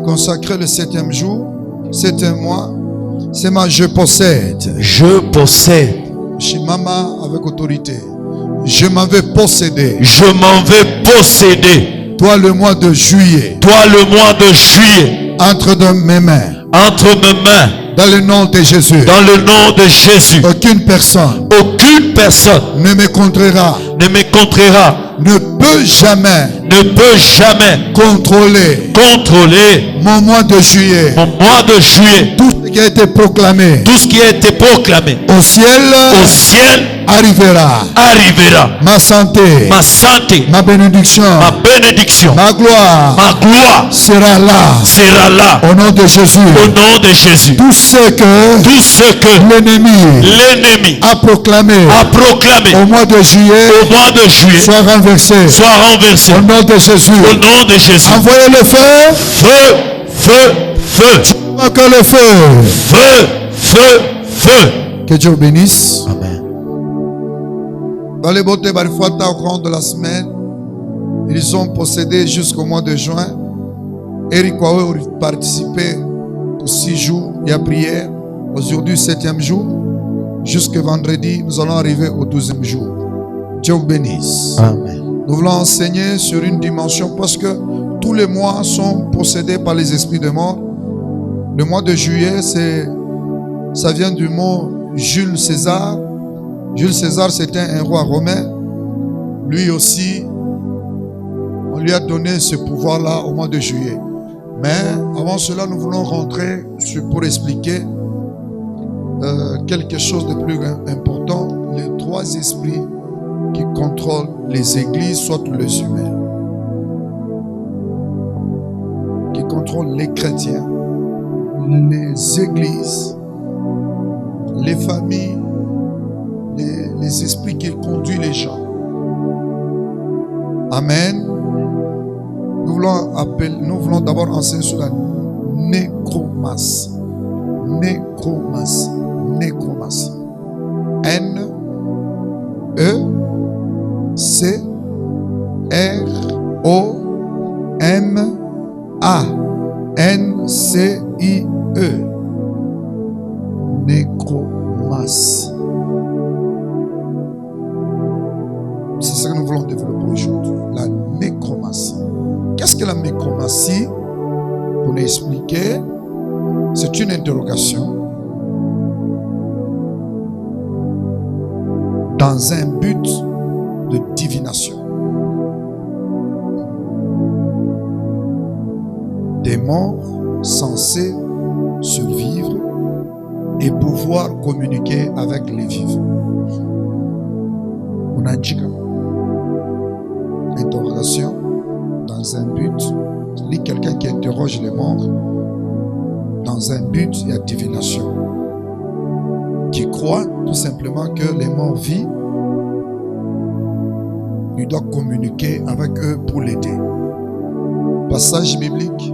Consacrer le 7e jour, c'est un mois. C'est ma je possède. Je possède. Shimama avec autorité. Je m'en vais posséder. Je m'en vais posséder. Toi le mois de juillet. Toi le mois de juillet. Entre dans mes mains. Entre mes mains. Dans le nom de Jésus. Dans le nom de Jésus. Aucune personne ne me contraira. Ne peut jamais contrôler mon mois de juillet. Tout ce qui a été proclamé au ciel arrivera. Ma santé, ma bénédiction, ma gloire sera là. Au nom de Jésus. Tout ce que l'ennemi a proclamé au mois de juillet soit renversé. Au nom de Jésus. Envoyez le feu. Encore le feu. Que Dieu vous bénisse. Amen. Dans les beautés Barifata au cours de la semaine, ils ont possédé jusqu'au mois de juin. Eric Wawe a participé aux 6 jours et à prière. Aujourd'hui, 7e jour. Jusque vendredi, nous allons arriver au 12e jour. Dieu vous bénisse. Amen. Nous voulons enseigner sur une dimension parce que tous les mois sont possédés par les esprits de mort. Le mois de juillet, ça vient du mot Jules César. Jules César, c'était un roi romain. Lui aussi, on lui a donné ce pouvoir-là au mois de juillet. Mais avant cela, nous voulons rentrer pour expliquer quelque chose de plus important. Les 3 esprits qui contrôlent les églises, soit les humains, qui contrôlent les chrétiens, les églises, les familles, les esprits qui conduisent les gens. Amen. Nous voulons d'abord enseigner sur la nécromancie. Nécromancie. N-E-C-R-O-M-A-N-C-I-E. Nécromancie. C'est ce que nous voulons développer aujourd'hui. La nécromancie. Qu'est-ce que la nécromancie? Pour nous expliquer, c'est une interrogation dans un but de divination. Des morts censés survivre et pouvoir communiquer avec les vivants. On a dit interrogation dans un but, c'est quelqu'un qui interroge les morts dans un but de divination, qui croit tout simplement que les morts vivent, il doit communiquer avec eux pour l'aider. Passage biblique,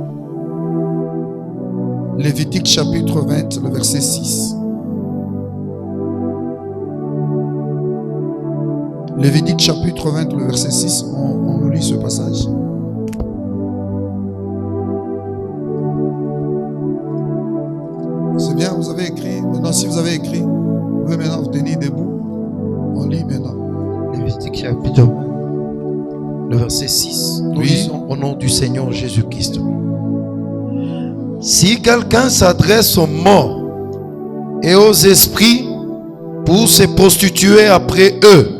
Lévitique chapitre 20, le verset 6. Lévitique chapitre 20, le verset 6, on nous lit ce passage. C'est bien, vous avez écrit. Maintenant, si vous avez écrit, vous pouvez maintenant vous tenir debout. On lit maintenant. Lévitique chapitre 20, le verset 6. Nous lisons au nom du Seigneur Jésus-Christ. Si quelqu'un s'adresse aux morts et aux esprits pour se prostituer après eux,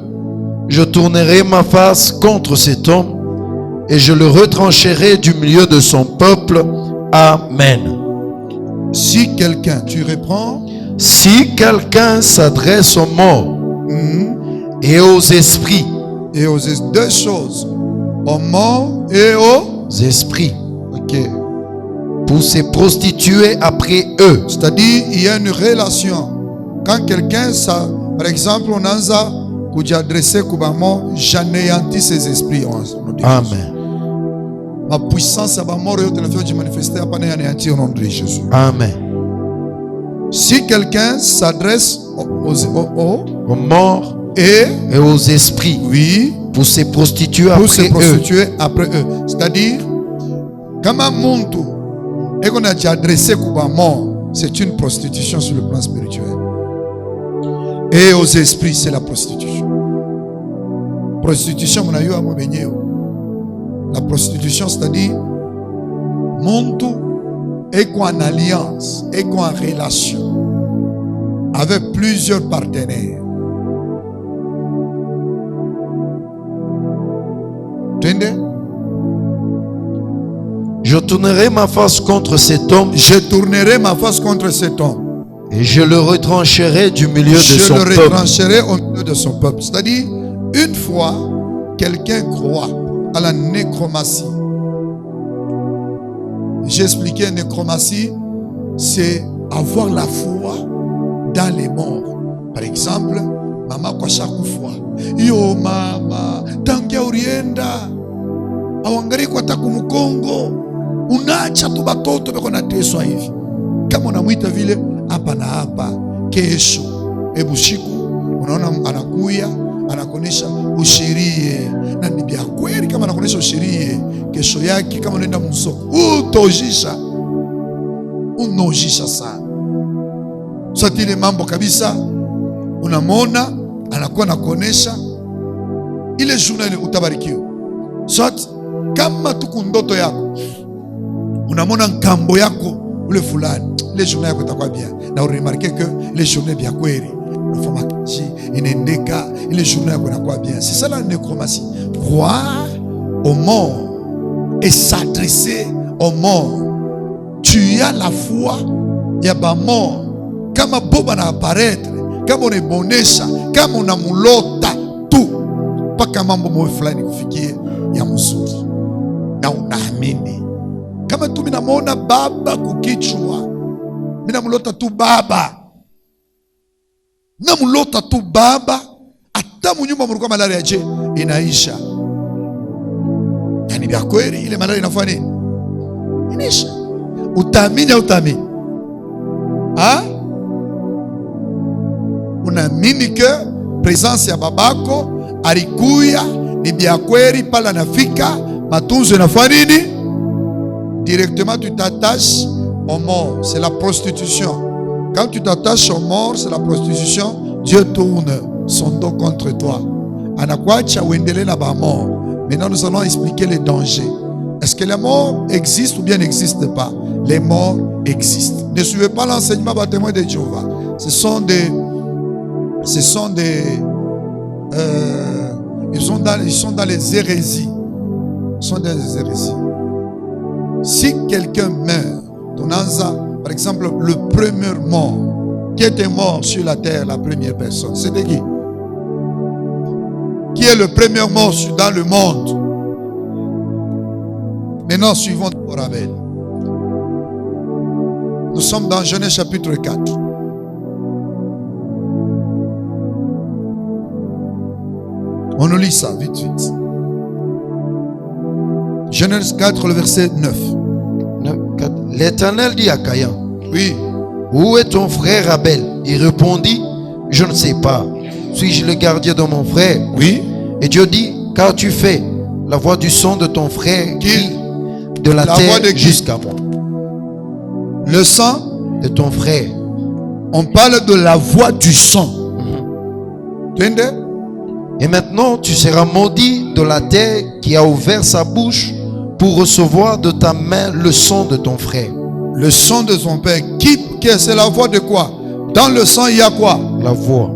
je tournerai ma face contre cet homme et je le retrancherai du milieu de son peuple. Amen. Si quelqu'un, tu reprends. Si quelqu'un s'adresse aux morts et aux esprits. Et aux deux choses. Aux morts et aux esprits. Ok. Pour se prostituer après eux. C'est-à-dire, il y a une relation. Quand quelqu'un, par exemple, on a ça, que j'ai adressé Koubamo, j'anéantis ses esprits. Amen. Ma puissance à ma mort et au téléphone, je manifestais à anéanti au nom de Jésus. Amen. Si quelqu'un s'adresse aux morts et aux esprits, oui, pour se prostituer après eux. C'est-à-dire, Kama muntu eko na adressé kuba mort, c'est une prostitution sur le plan spirituel. Et aux esprits, c'est la prostitution. Prostitution, mon aïe, mon beignet. La prostitution, c'est-à-dire, muntu eko en alliance, eko en relation avec plusieurs partenaires. Je tournerai ma face contre cet homme. Je tournerai ma face contre cet homme. Et je le retrancherai du milieu de son peuple. Je le retrancherai au milieu de son peuple. C'est-à-dire, une fois, quelqu'un croit à la nécromancie. J'ai expliqué la nécromancie, c'est avoir la foi dans les morts. Par exemple, maman kwa chaque fois. Yo mama, tangia urienda. Awangari kwa taku mkongo. Unaacha tu batoto beko nateswa hivi. Kama unamwita vile hapa na hapa, kesho ebushiku unaona anakuya anakonesha ushirie na ni bia kweli. Kama anakonesha ushirie, kesho yake kama unaenda msoko unojisha sana. Sasa ile mambo kabisa unamwona anakuwa nakuonesha ile journée utabarikiwa. Sasa kama tuku ndoto yako unamwona nkambo yako ule fulani, ile journée yako itakuwa bien. Na uremarque que les journées bien kweli unafanya kazi inaendeka, ile journée yako inakuwa bien. C'est ça la nécromancie. Croire aux morts et s'adresser aux morts. Tu as la foi ya ba mort. Kama boba na apparaître, kama unabonesha, kama unamulota tu paka mambo moyo fulani kufikie ya mzuri na unaamini. Kama tu minamuona baba kukichwa, minamulota tu baba, namulota tu baba, hata munyumba mulikuwa malaria je inaisha. Yani bia kweli ile malaria inafanya nini? Inaisha. Utaamini au utaamini? Unaamini que présence ya babako alikuya ni bia kweli pala anafika matunzo inafanya nini? Directement tu t'attaches aux morts. C'est la prostitution. Quand tu t'attaches aux morts, c'est la prostitution. Dieu tourne son dos contre toi. Anakwacha uendele na ba mort. Maintenant nous allons expliquer les dangers. Est-ce que les morts existent ou bien n'existent pas? Les morts existent. Ne suivez pas l'enseignement des témoins de Jéhovah. Ils sont dans les hérésies. Ils sont dans les hérésies. Si quelqu'un meurt, par exemple, le premier mort, qui était mort sur la terre, la première personne, c'était qui? Qui est le premier mort dans le monde? Maintenant, suivons Abel. Nous sommes dans Genèse chapitre 4. On nous lit ça vite, vite. Genèse 4, le verset 9. L'Éternel dit à Caïn: oui. Où est ton frère Abel? Il répondit: je ne sais pas. Suis-je le gardien de mon frère? Oui. Et Dieu dit: car tu fais la voix du sang de ton frère qui de la terre jusqu'à moi. Le sang de ton frère. On parle de la voix du sang. Et maintenant tu seras maudit de la terre qui a ouvert sa bouche pour recevoir de ta main le sang de ton frère. Le sang de son père. C'est la voix de quoi? Dans le sang, il y a quoi? La voix.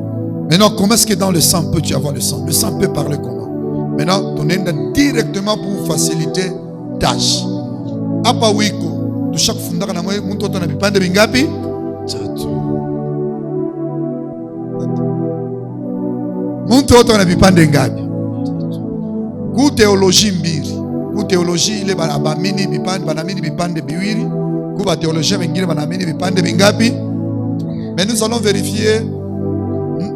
Maintenant, comment est-ce que dans le sang peux-tu avoir le sang? Le sang peut parler comment? Maintenant, on est directement pour faciliter tâche. Apa wiko, de chaque funda kana mwe muntu otona bipande bingapi? 3. Muntu otona bipande ngapi? Ku théologie mbiri. Ku théologie ile banamini bipande, banamini bipande biwiri. Ku ba théologien bengine banamini bipande bingapi? Mais nous allons vérifier.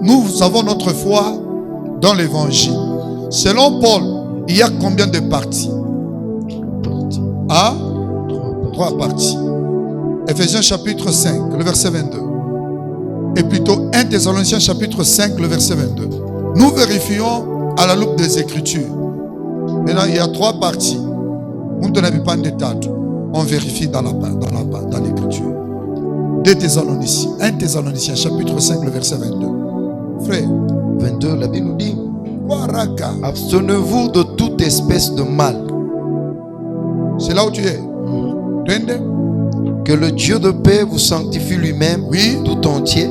Nous avons notre foi dans l'évangile. Selon Paul, il y a combien de parties? 3 parties. Ephésiens chapitre 5, le verset 22. Et plutôt 1 Thessaloniciens chapitre 5, le verset 22. Nous vérifions à la loupe des Écritures. Maintenant, il y a 3 parties. On ne pas de tâte. On vérifie dans l'écriture. 1 Thessaloniciens chapitre 5, le verset 22. Frère. 22, la Bible nous dit, Waraka. abstenez-vous de toute espèce de mal. C'est là où tu es. Que le Dieu de paix vous sanctifie lui-même, oui, tout entier,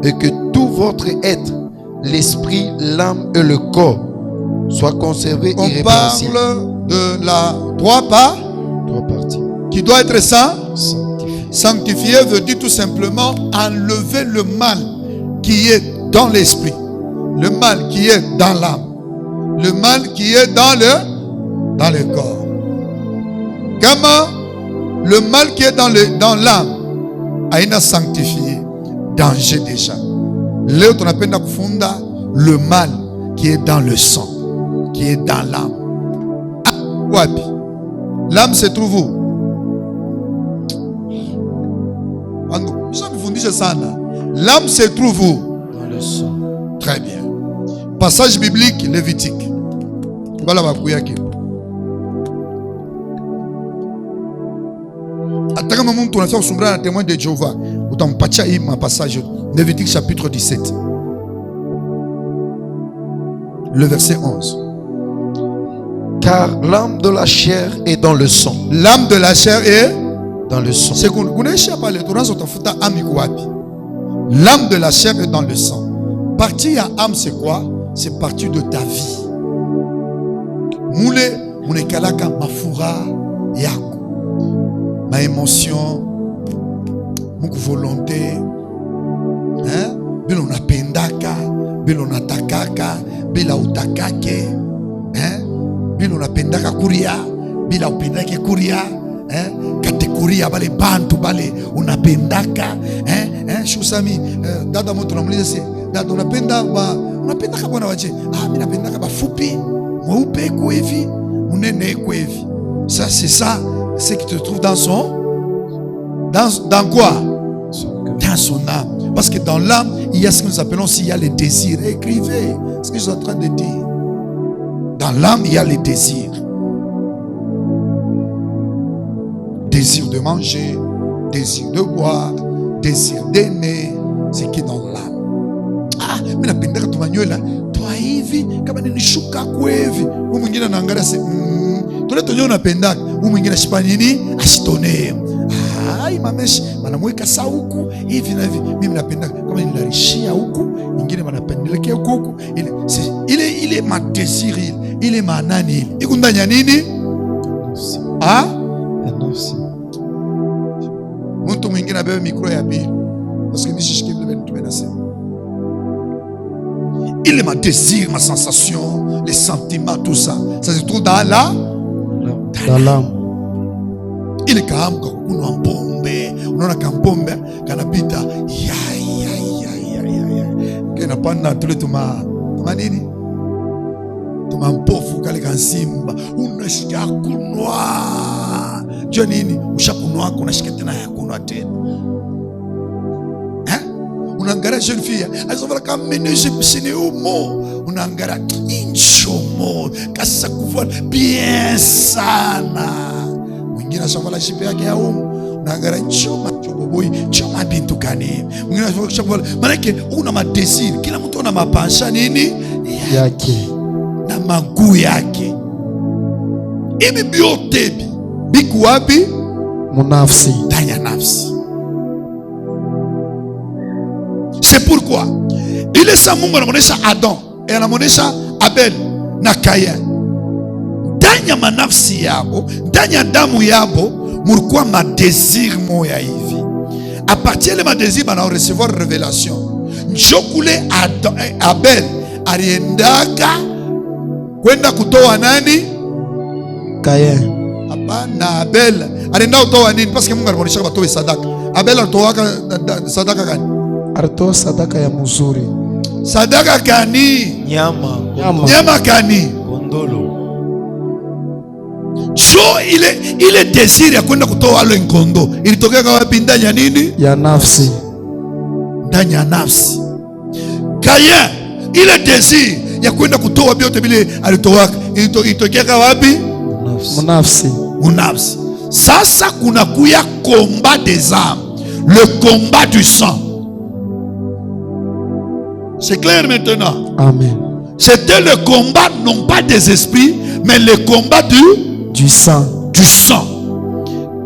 et que tout votre être, l'esprit, l'âme et le corps, soit conservé irrépréhensible. On parle de la trois parties qui doit être sanctifié. Sanctifié veut dire tout simplement enlever le mal qui est dans l'esprit, le mal qui est dans l'âme, le mal qui est dans le corps. Comment le mal qui est dans l'âme a été sanctifié, danger déjà. Là, on appelle le mal qui est dans le sang, qui est dans l'âme. L'âme se trouve où? L'âme se trouve où? Dans le sang. Très bien. Passage biblique, Lévitique. Voilà ma kuyaki. Attends, maman, tu as fait un témoin de Jéhovah. Ou t'en pacha ma passage. Lévitique chapitre 17. Le verset 11. Car l'âme de la chair est dans le sang. L'âme de la chair est dans le sang. L'âme de la chair est dans le sang. Partie à âme, c'est quoi? C'est partie de ta vie. Moule, munekalaka mafura yako. Ma émotion, mon volonté, hein? Bilo napendaka, bilo natakaka, bila utakake, hein? Bilo napendaka kuria, bila upendake kuria, hein? Kategoria bale bantu bale unapendaka, hein? Shusami, dada moto namuliza se, dada unapendaka bwana waje? Ah, mimi napendaka bafupi, mweupe kwa hivi, unene kwa hivi. Ça c'est ça. C'est qui te trouve dans son... Dans quoi? Dans son âme. Parce que dans l'âme, il y a ce que nous appelons, s'il y a les désirs. Écrivez ce que je suis en train de dire. Dans l'âme, il y a les désirs. Désir de manger, désir de boire, désir d'aimer. C'est qui est dans l'âme. Ah, mais la pendaka tu manuela. Toi, hivi, kama ni shuka kwevi. Ou mwingine naangalia se... Tole tonyo napendaka, mwingine shipanini ashitone. Ai mameshi, manamweka saa huku hivi na hivi. Mimi napendaka kama nilarishia huku, nyingine manapendelekea huku. Ile madesiri, ile manani ile. Iko ndani ya nini? Ah? Nafsi. Mtu mwingine abebe mikro ya pili. Parce que nishishike vile vitu tunasema. Il ma désir, ma sensation, les sentiments, tout ça, ça se trouve dans l'âme. Il est quand même qu'on a un pombe, on a un pombe, kanapita, ya. Kena panda tule tuma nini? Tuma mpofu kale kansimba, unashika kunwa. Jua nini? Ushakunwa unashika tena ya kunwa tena. Unangara jeune fille, elles sont là comme ménage chez homo. Unangara inchomo, kasa kuvola bien sana. Mwingine ashavala jipe yake ya homo. Unangara choma choboi, choma bintu kani. Mwingine ashavala manake una madesir, kila mtu ana mapansha nini yake na maguu yake. Ibi biote biku wapi? Munafsi. Ndani ya nafsi. C'est pourquoi il est ça Mungu anamuonesha Adam et anamuonesha Abel na Caïn. Ndani ya manafsi yabo, ndani ya damu yabo, mulikuwa madésir moya hivi. À partir de madésir bana recevoir révélation. Njokule Abel aliendaka kwenda kutoa nani? Caïn. Hapana, Abel alienda kutoa nini? Parce que Mungu anamuonesha batoe sadaka. Abel alitoa sadaka gani? Alitoa sadaka ya mzuri. Sadaka kani? Nyama kani? Kondolo. So ile désir ya kwenda kutoa wale ngondo ilitokea kwa wapi? Ndani ya nini? Ya nafsi. Ndani ya nafsi. Caïn ile désir ya kwenda kutoa vyote vile alitoa ilitokea kwa wapi? Nafsi. Unafsi. Sasa kuna kuya combat des âmes, le combat du sang. C'est clair maintenant? Amen. C'était le combat non pas des esprits, mais le combat du sang. Du sang.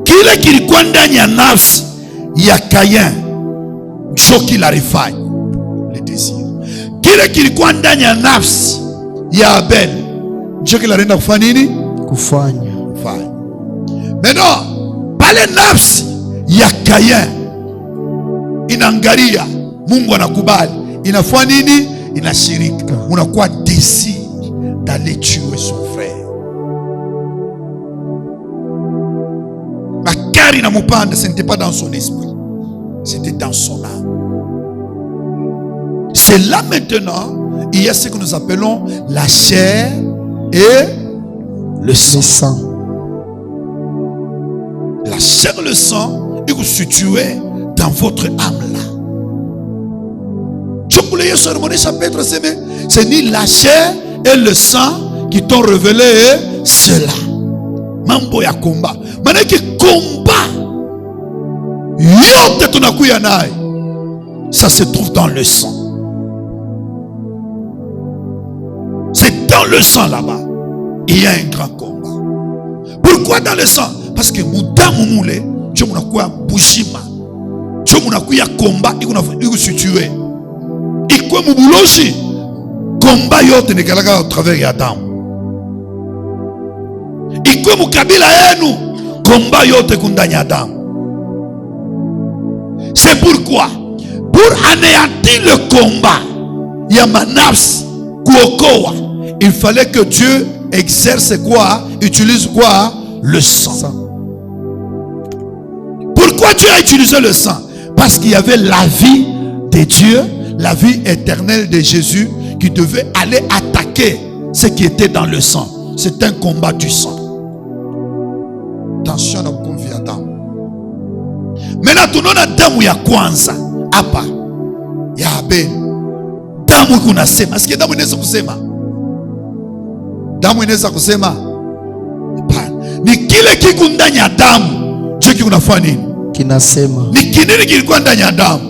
Kile kilikuwa ndani ya nafsi ya Kain ndio kilifanya le désir. Kile kilikuwa ndani ya nafsi ya Abel ndio kilenda kufanya nini? Kufanya. Maintenant, pale nafsi ya Kain inaangalia, Mungu anakubali, inafanya nini? Inashirika. Unakuwa désir d'aller tuer son frère. Makari na mupanda, ce n'était pas dans son esprit, c'était dans son âme. C'est là maintenant, il y a ce que nous appelons la chair et le sang. La chair et le sang, ils vous situez dans votre âme là. C'est ni la chair et le sang qui t'ont révélé cela. Mambo ya combat. Manaki combat. Yote tunakuya naye. Ça se trouve dans le sang. C'est dans le sang là-bas. Il y a un grand combat. Pourquoi dans le sang? Parce que mudamu mule, tu munakuya bushima. Tu munakuya combat, il situé. Ikwe mubuloshi, combat yote nekalaka au travers ya damu. Ikwe mukabila yenu, combat yote kundanya damu. C'est pourquoi, pour anéantir le combat, ya manafs, kuokoa, il fallait que Dieu exerce quoi? Utilise quoi? Le sang. Pourquoi Dieu a utilisé le sang? Parce qu'il y avait la vie de Dieu, la vie éternelle de Jésus qui devait aller attaquer ce qui était dans le sang. C'est un combat du sang. Attention à confier à Adam. Maintenant, tout le monde a damu ya kwanza. Apa. Ya Abel. Damu kunasema. Est-ce que damu inaweza kusema? Damu inaweza kusema? Ni kile kiko ndani ya damu ndio kinafanya nini? Kinasema. Ni kinini kilikuwa ndani ya damu?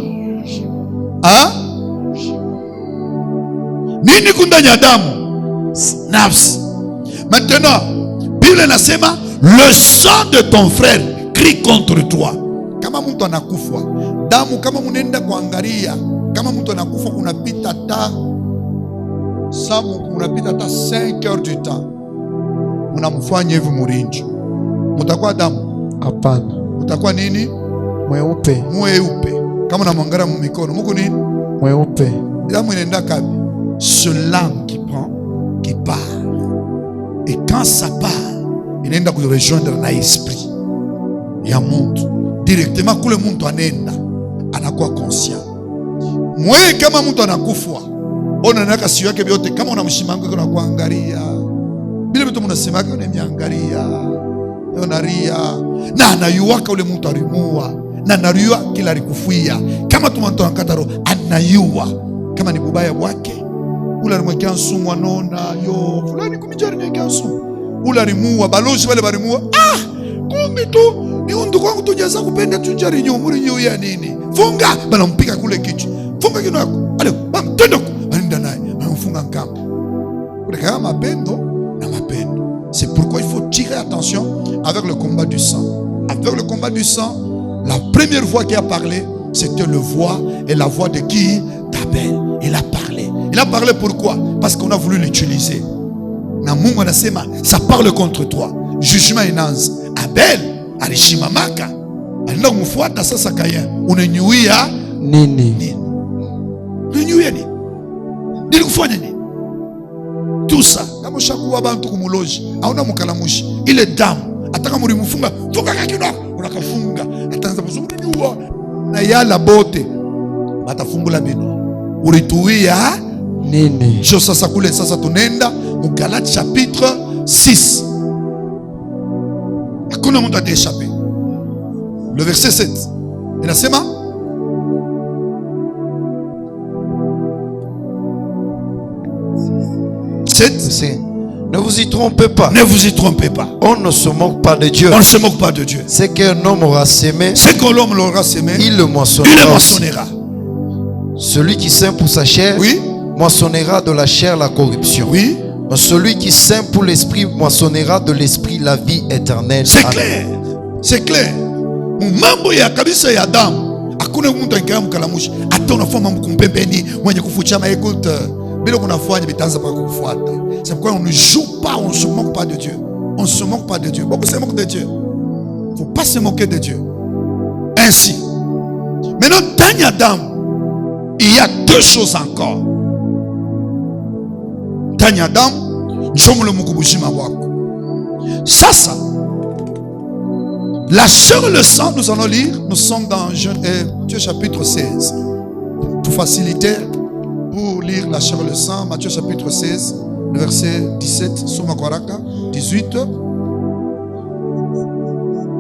Nini kundani ya damu? Nafsi. Maintenant, Bible nasema le sang de ton frère crie contre toi. Kama mtu anakufa, damu kama mnaenda kuangalia, kama mtu anakufa kunapita ta 5 heures du temps. Unamfanya hivi murinjo. Mutakuwa damu? Hapana. Mutakuwa nini? Mweupe. Mweupe. Kama unamwangalia mikono, muko nini? Mweupe. Damu inaenda kabi. Ce langue qui prend, qui part. Et quand ça part, il enda ku rejoindre na esprit ya muntu. Directement kule muntu anenda, anakuwa conscient. Mwe kama muntu anakufa, ona naka siyo yake byote kama unamshimango kuna kuangalia. Bila mtu mnasema yake unamwangalia. Yonaria na anayuaka ule muntu alimua. Na anayua kila alikufia. Kama tumanto ankataro anayua kama ni bubaya wake. Ula alimwekea nsumu anona yo fulani kumijari mwekea nsumu. Ula alimua balozi wale balimua. Kumbe tu ni undu kwangu tujaza kupenda tujari nyumuri nyu ya nini. Funga bana mpika kule kichwa. Funga kino yako. Ale bam tendo alinda naye anamfunga nkamba. Kule kama mapendo na mapendo. C'est pourquoi il faut tirer attention avec le combat du sang. Avec le combat du sang, la première voix qui a parlé, c'était le voix et la voix de qui? D'Abel. Il a parlé. Il a parlé pourquoi? Parce qu'on a voulu l'utiliser. Ça parle contre toi. Jugement inanze. Abel, alishimamaka. Alina kumfuata sasa Kain. Unanyuia nini? Unanyuia nini? Nilikufanya nini? Tout ça. Kama shakuwa bantu kumuloji, hauna mukalamushi. Ile damu ataka muri mufunga, funga kakino, unakafunga. Ataanza kuzungunyua na yala bote. Batafungula bino. Urituia nini? Jo sasa kule sasa tunenda mu Galates chapitre 6. Hakuna mtu ataéchapper. Le verset 7. Inasema Ne vous y trompez pas. Ne vous y trompez pas. On ne se moque pas de Dieu. On ne se moque pas de Dieu. C'est qu'un homme aura sémé, Ce que l'homme l'aura semé, il le il moissonnera. le aussi. moissonnera. Celui qui sème pour sa chair, Oui, moissonnera de la chair la corruption. oui, Mais celui qui sème pour l'esprit, moissonnera de l'esprit la vie éternelle. c'est Amen. clair. C'est clair. Mambo ya kabisa ya damu. Hakuna mtu angalia mkalamushi. Hata unafanya mambo kumpembeni, mwenye kufuchama écoute. Bila kunafanya bitanza pa kufuata. C'est pourquoi on ne joue pas, on ne se moque pas de Dieu. On ne se moque pas de Dieu. Beaucoup se moquent de Dieu. Il ne faut pas se moquer de Dieu. Ainsi. Maintenant, dans Adam, il y a deux choses encore. Dans Adam, ça. La chair et le sang, nous allons lire. Nous sommes dans Matthieu chapitre 16. Pour faciliter, pour lire la chair et le sang, Matthieu chapitre 16, le verset 17, Soma Koraka, 18.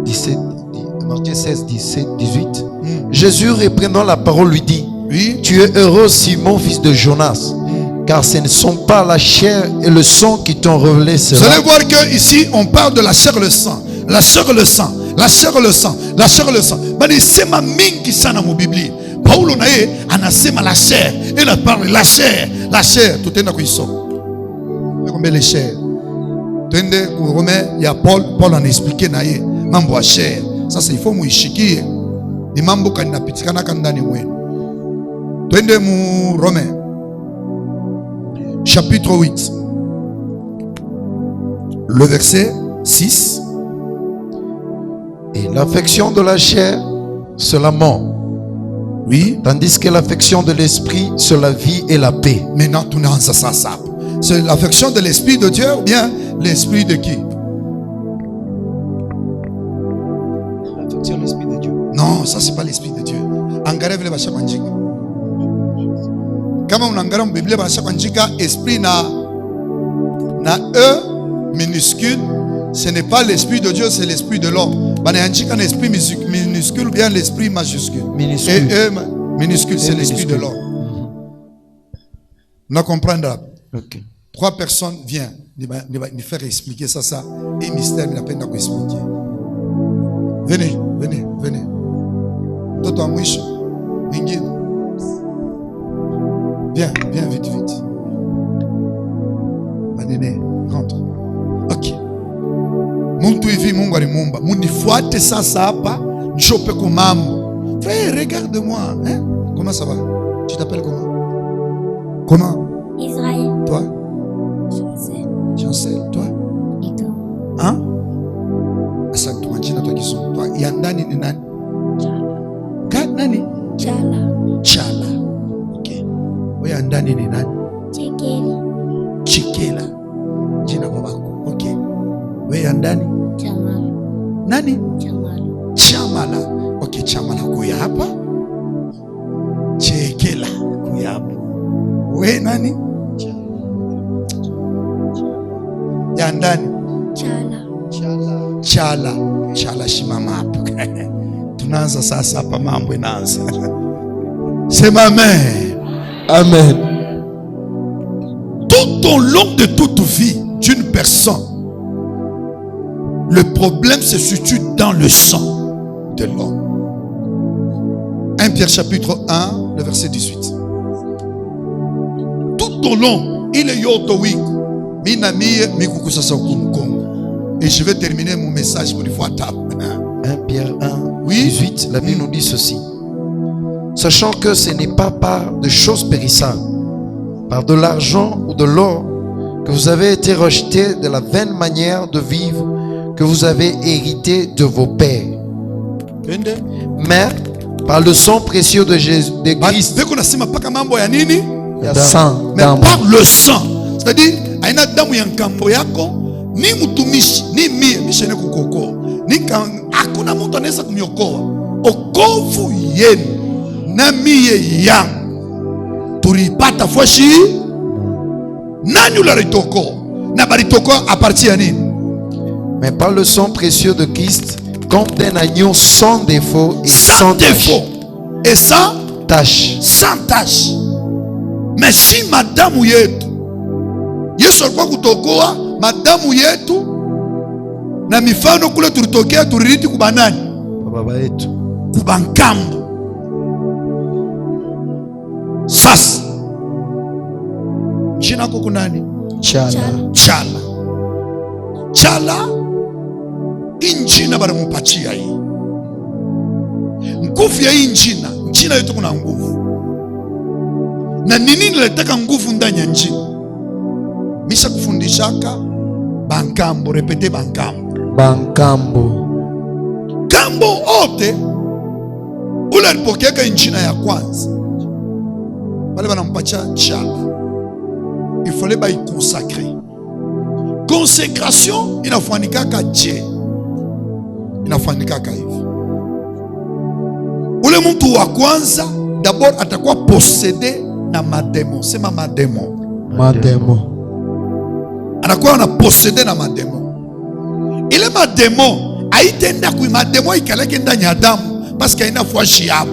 17, Matthieu 16, 17, 18. Jésus, reprenant la parole, lui dit: Oui. Tu es heureux, Simon, fils de Jonas, car ce ne sont pas la chair et le sang qui t'ont révélé Vous cela. allez voir que ici on parle de la chair et le sang. La chair et le sang. La chair et le sang. La chair et le sang. Bani sema mingi sana mu Biblia. Paulo naye anasema la chair. Il a parlé la chair. La chair. Tout est dans kuiso. Combien les chair. Tende ku Romain, il y a Paul en expliqué naye mambo ya chair. Sasa il faut muishikie. Ni mambo kaninapitikana kandani mwenu. Tende mu Romain. Chapitre 8. Le verset 6. Et l'affection de la chair, c'est la mort. Oui. Tandis que l'affection de l'esprit, c'est la vie et la paix. Maintenant, tout ça, ça. C'est l'affection de l'esprit de Dieu ou bien l'esprit de qui? L'affection de l'esprit de Dieu. Non, ça c'est pas l'esprit de Dieu. Angare vile basha kwanjika. Kama unangara Biblia basha kwanjika esprit na E minuscule, ce n'est pas l'esprit de Dieu, c'est l'esprit de l'homme. Bananjika un esprit minuscule ou bien l'esprit majuscule. Minuscule. Et E minuscule, c'est l'esprit de l'homme. On comprendra. Ok. 3 personnes viennent nous faire expliquer ça. Et mystère, il a peine d'expliquer. Venez. Toto Amouiche, Ingrid. Viens, vite. Manene, rentre. Ok. Muntu hivi Mungu alimumba. Munifuate sasa hapa, njope kumambo. Frère, regarde-moi. Hein? Comment ça va? Tu t'appelles comment? Comment? Israël. Toi? Chancel. Toi? Ito. Hein? Asante majina toi Kizungu. Toi ya ndani ni nani? Nani? Chala. Okay. Wewe ya ndani ni nani? Chikela. Jina babako. Okay. Wewe ya ndani? Nani? Chamala. Okay, Chamala kuya hapa. Chekela kuya hapa. Wewe nani? Ya ndani? Chala shimama hapo. Tunaanza sasa hapa, mambo inaanza. Sema amen. Amen. Tout au long de toute vie d'une personne, le problème se situe dans le sang de l'homme. 1 Pierre chapitre 1, le verset 18. Tout au long, il est yotowi. Et je vais terminer mon message pour une fois table. 1 Pierre 1, Oui. 18, la Bible nous dit ceci: sachant que ce n'est pas par de choses périssables, par de l'argent ou de l'or, que vous avez été rejetés de la vaine manière de vivre que vous avez hérité de vos pères, mais par le sang précieux de Jésus, de Christ. Mais par le sang, c'est-à-dire aina damu ya nkambo yako, ni mtumishi ni mie ne kukokoa, ni hakuna mtu anaweza kumiokoa. Okovu yenu na mie yangu tulipata fwashi. Nani ularitokoa na baritokoa a partir ya nini? Mais par le sang précieux de Christ, comme d'un agneau sans défaut et sans défaut et sans tache. Mais si madamu yetu Yesu alikuwa kutokoa madamu yetu na mifano kule tulitokea tuririti kubanani baba yetu kubankambo. Sasa jina kwa kunani? Chala. Injina bana mpachia hii nguvu ya hii njina yetu kuna nguvu. Na nini niletaka nguvu ndani ya njina? Misha kufundishaka bankambo, repete bankambo. Kambo ote ule alipokeaka injina ya kwanza wale wanampacha chala, il fallait ba consacrer. Consécration inafanikaka je, inafanikaka hivi. Ule mtu wa kwanza d'abord atakuwa possédé na mademo. Sema mademo. Anakuwa na possédé na mademo. Ile mademo haitenda kui mademo ikaleke ndani ya damu parce que ina fwashi hapo.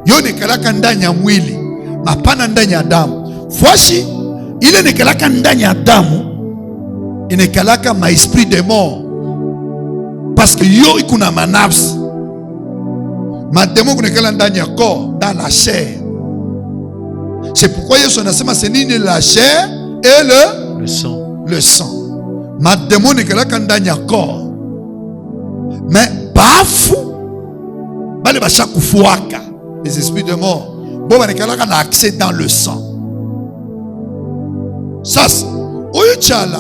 Yo nikalaka ndani ya mwili, mapana ndani ya damu. Fwashi ile nikalaka ndani ya damu inekalaka ma esprit de mort parce que yo ikuna manafsi. Mademo kunekala ndani ya corps, dans la chair. C'est pourquoi Yesu anasema c'est nini la chair et le sang. Mademo nekalaka ndani ya corps. Mais bafu bale basha kufuaka les esprits de mort. Bo banekalaka na accès dans le sang. Sasa oyo chala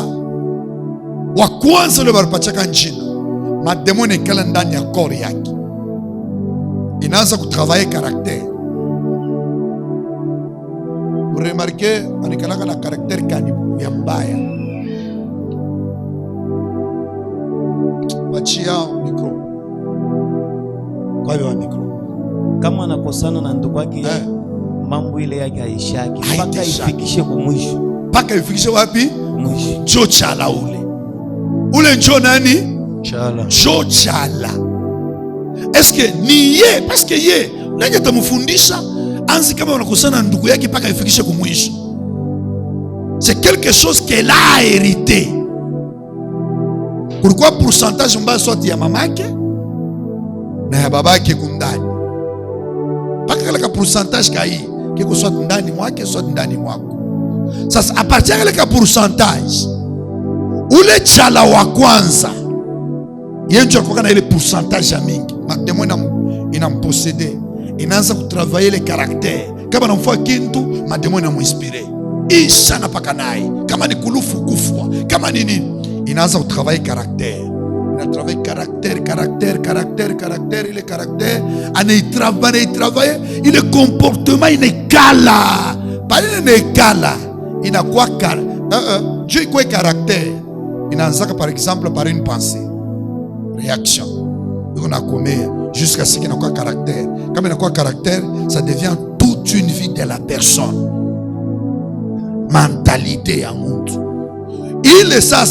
wa kwanza le barapachaka njina. Mademo nekala ndani ya corps yake. Inaanza kutravailler caractère. Vous remarquez, anikalaka na caractère kani ya mbaya. Wachia micro. Kwa hiyo micro. Kama anakosana na ndugu yake, mambo ile yake haishaki mpaka ifikishe kumwisho. Mpaka ifikishe wapi? Mwisho. Njoo chala ule. Ule njoo nani? Chala. Njoo chala. Est-ce que ni ye, parce que ye nani tamufundisha anzi kama unakosana na ndugu yake mpaka ifikishe kumwisho. C'est quelque chose qu'elle a hérité. Pourquoi pourcentage mbaya soit ya mamake na ya babake kundani? Paka kale pourcentage kai kiko soit ndani mwake soit ndani mwako. Sasa a partir ya kale pourcentage ule chala wa kwanza yenjo alikuwa na ile pourcentage ya mingi. Mademo inamposséder, inaanza kutravailler les caractères. Kama namfua kintu mademo inamuinspire isha na paka naye, kama ni kulufu kufwa, kama ni nini, inaanza kutravailler caractère. Ina travailler caractère, ile caractère anaitravailler ile comportement inekala pale inekala inakuwa Dieu iko caractère. Inaanza par exemple par une pensée, réaction, on a commis jusqu'à ce qu'il n'a pas caractère. Comme il n'a pas caractère, ça devient toute une vie de la personne. Mentalité à monde. Il est ça,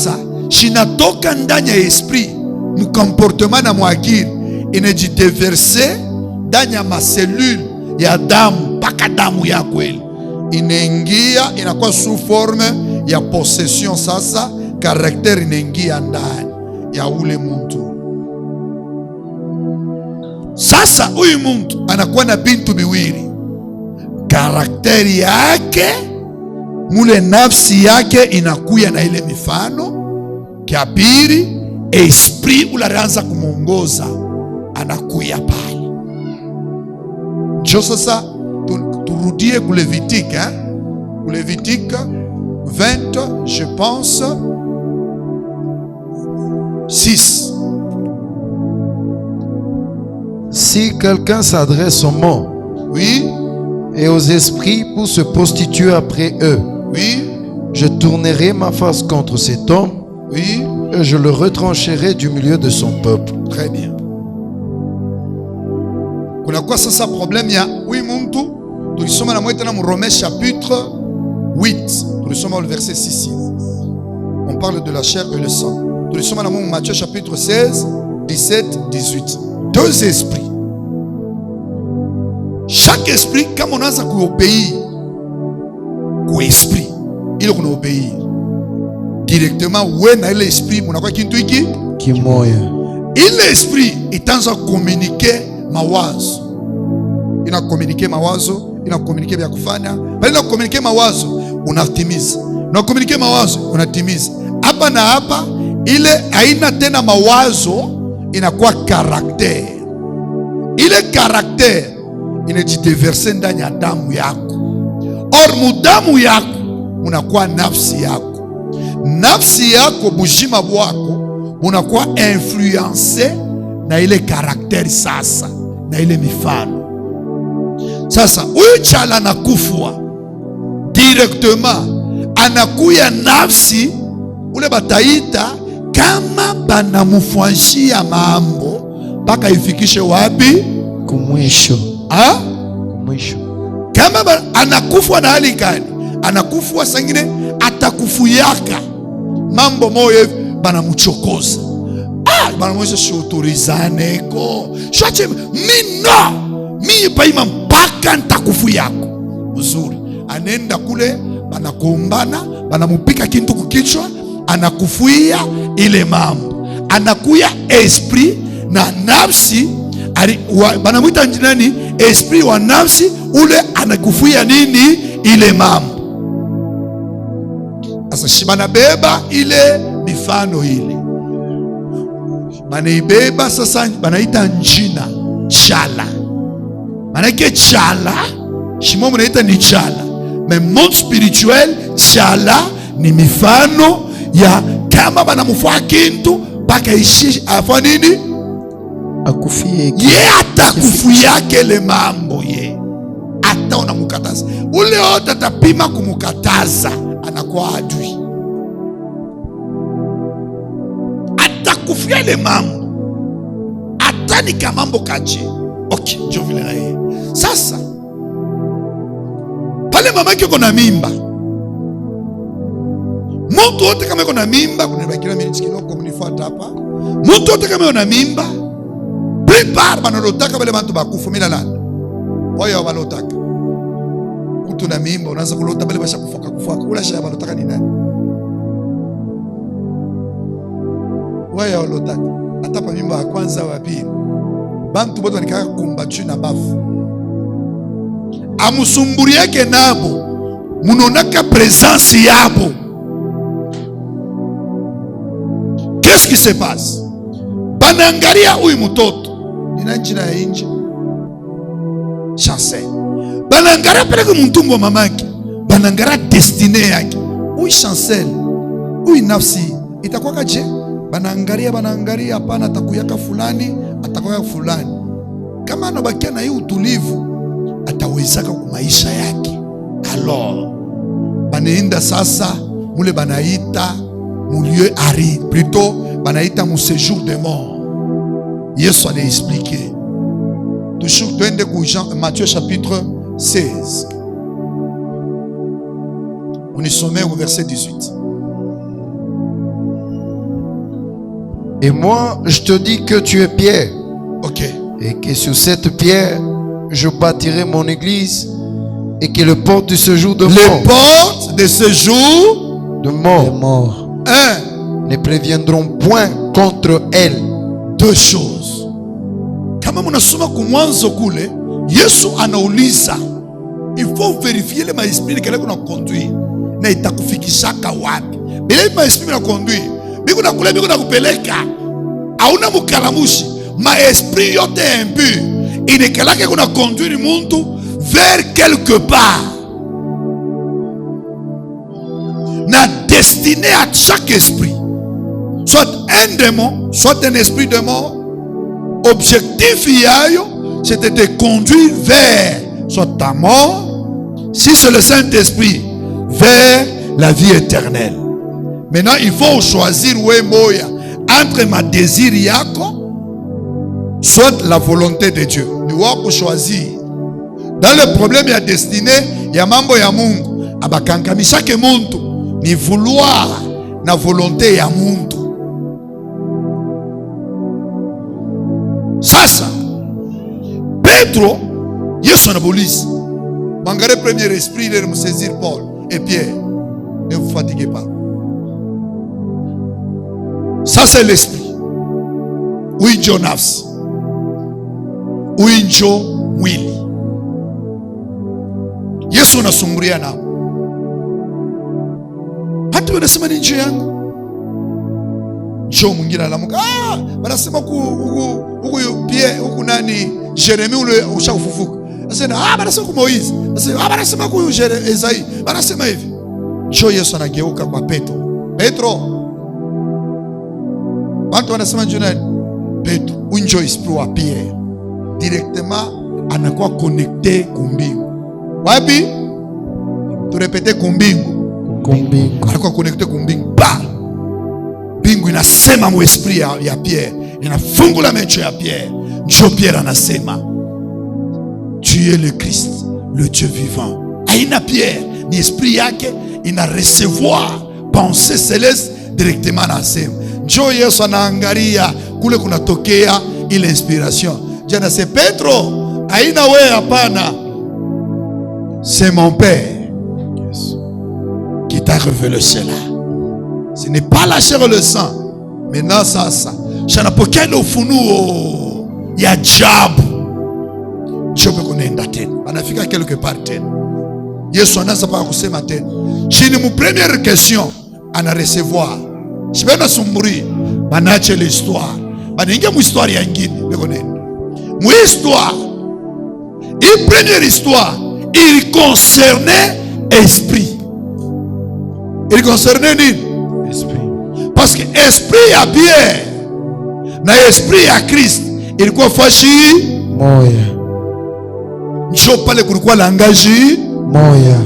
shinatoka ndani ya esprit, mu comportement na mwakili, inajideverse ndani ya macellule ya damu, paka damu ya kweli. Inaingia, inakuwa sous forme ya possession sasa, caractère inaingia ndani ya ule mtu. Sasa huyu mtu anakuwa na bintu biwili. Karakteri yake, mule nafsi yake inakuya na ile mifano. Kia pili, esprit ulaanza kumuongoza anakuya pale. Ndio sasa turudie ku Levitique, ku Levitique 20, je pense 6. Si quelqu'un s'adresse aux morts, oui, et aux esprits pour se prostituer après eux, oui, je tournerai ma face contre cet homme, oui, et je le retrancherai du milieu de son peuple. Très bien. Kuna kwa sasa problème ya oui muntu tulisoma na mwete na Romains chapitre 8, tulisoma le verset 6. On parle de la chair et le sang. Tulisoma na Matthieu chapitre 16, 17, 18. Deux esprits. Chaque esprit, comme on a ça qu'on obéit, qu'au esprit, il qu'on obéit. directement we na ile esprit munakuwa kintu hiki kimoya. Ile esprit itaanza communiquer mawazo, ina communiquer mawazo, ina communiquer vya kufanya, bali ina communiquer mawazo unatimiza, na communiquer mawazo unatimiza. Hapa na hapa ile haina tena mawazo, inakuwa karakter. Ile karakter inajideverse ndani ya damu yako, or mudamu yako unakuwa nafsi yako. Nafsi yako bujima bwako unakuwa influence na ile karakter sasa, na ile mifano. Sasa huyu chala anakufwa directement, anakuya nafsi ule bataita kama banamufwanshia mambo mpaka ifikishe wapi? Kumwisho. Kumwisho. Kama anakufwa na hali gani? Anakufwa sangine atakufuyaka mambo moyo banamuchokoza. Banamweza shotorizaneko shache mi paima mpaka ntakufu yako uzuri. Anenda kule banakombana, banamupika kintu kukichwa, anakufuia ile mambo. Anakuya esprit na nafsi, banamuita nani? Esprit wa nafsi ule anakufuia nini? Ile mambo. Asa shibana beba ile mifano ile, banaibeba sasa, banaita njina chala. Manake chala shimo mnaita ni chala, mais monde spirituel chala ni mifano ya kama banamufua kintu mpaka ishi afa nini? Akufie. Ye atakufu yake le mambo ye. Ata unamukataza ule wote atapima kumukataza, anakuwa adui. Atakufia le mambo, atani kamambo kache. Okay, jo vile na ye. Sasa pale mama yake kona mimba, mtu wote kama yuko na mimba, kuna bakira minutes kidogo mnifuata hapa. Mtu wote kama yuko na mimba, prepare banalotaka wale bantu bakufu milalanda. Wao walotaka. Mtu na mimba unaanza kulota bale basha kufoka kula shaya balotaka ni nani? Wao walotaka. Hata pa mimba ya kwanza wa pili. Bantu bote wanikaka kumbachu na bafu. Amusumburi yake nabo, munonaka présence yabo. Qu'est-ce qui se passe? Banangaria huyu mtoto nina jina ya inje Chancel. Banangaria peleke mtumbo mamake, banangaria destiny yake. Huyu Chancel, huyu nafsi itakuwa kaje? Banangaria hapana, atakuyaka fulani, atakuwa fulani. Kama anabakia na hii utulivu, atawezaka kwa maisha yake. Alors banaenda sasa mule banaita mulieu aride, plutôt banaita mu séjour de mort. Yesu allait expliquer. Toujours twende ku Matthieu chapitre 16. On est sommet au verset 18. Et moi, je te dis que tu es Pierre. Ok. Et que sur cette pierre, je bâtirai mon église. Et que les portes de ce jour de mort. Les portes de ce jour de mort. Ne préviendront point contre elle. Deux choses. Kama munasoma kumwanzo kule, Yesu anauliza, il faut vérifier le maesprit kile kuna conduire na itakufikishaka wapi. Bila maesprit na conduire, biko na kule biko na kupeleka. Hauna mukalamushi, maesprit yote impur inekelake kuna conduire muntu vers quelque part. Na destiné à chaque esprit, soit un démon, soit un esprit de mort, objectif yayo, c'est de te conduire vers soit ta mort, si c'est le Saint-Esprit, vers la vie éternelle. Maintenant, il faut choisir moya entre ma désir yako, soit la volonté de Dieu. Ni wako choisir. Dans le problème ya destiné, ya mambo ya Mungu, abakankamisha ke muntu ni vouloir na volonté ya muntu. Sasa Petro, Yesu anabolisi. Mangare premier esprit, il me saisir Paul et Pierre. Ne vous fatiguez pas. Ça c'est l'esprit. Uinjo nafsi. Uinjo mwili. Yesu anasumbulia nao. Hata wanasema ni njia yangu. Njoo mwingine alamuka. Wanasema huku nani Jeremi ule ushafufuka. Asema wanasema ku Moizi. Wanasema ku Ezai. Wanasema hivi. Njoo Yesu anageuka kwa Petro. Petro. Watu wanasema njoo nani? Petro. Unjo esprit wa Pierre. Directement anakuwa connecté kumbingu. Wapi? Turepete kumbingu. Anakuwa connecté kumbingu. Bingu inasema mu esprit ya Pierre. Inafungula macho ya Pierre. Njoo Pierre anasema, tu es le Christ, le Dieu vivant. Aina Pierre ni esprit yake ina recevoir pensée céleste directement na sema. Njoo Yesu anaangalia kule kunatokea ile inspiration. Jana se Petro, aina wewe hapana. C'est mon Père qui t'a révélé cela. Ce n'est pas la chair et le sang. Maintenant sasa shanapokea ile ufunuo ya ajabu. Chope kunaenda tena. Anafika quelque part tena. Yesu anaanza pa kusema tena. Chini mu première question ana recevoir. Sibena sumburi banache l'histoire. Banaingia mu histoire ya nyingine beko nenda. Mu histoire. Une première histoire, il concernait esprit. Il concernait nini? Esprit. Parce que esprit ya Pierre na esprit ya Christ ilikuwa fashi moya. Njoo pale kulikuwa langaji moya.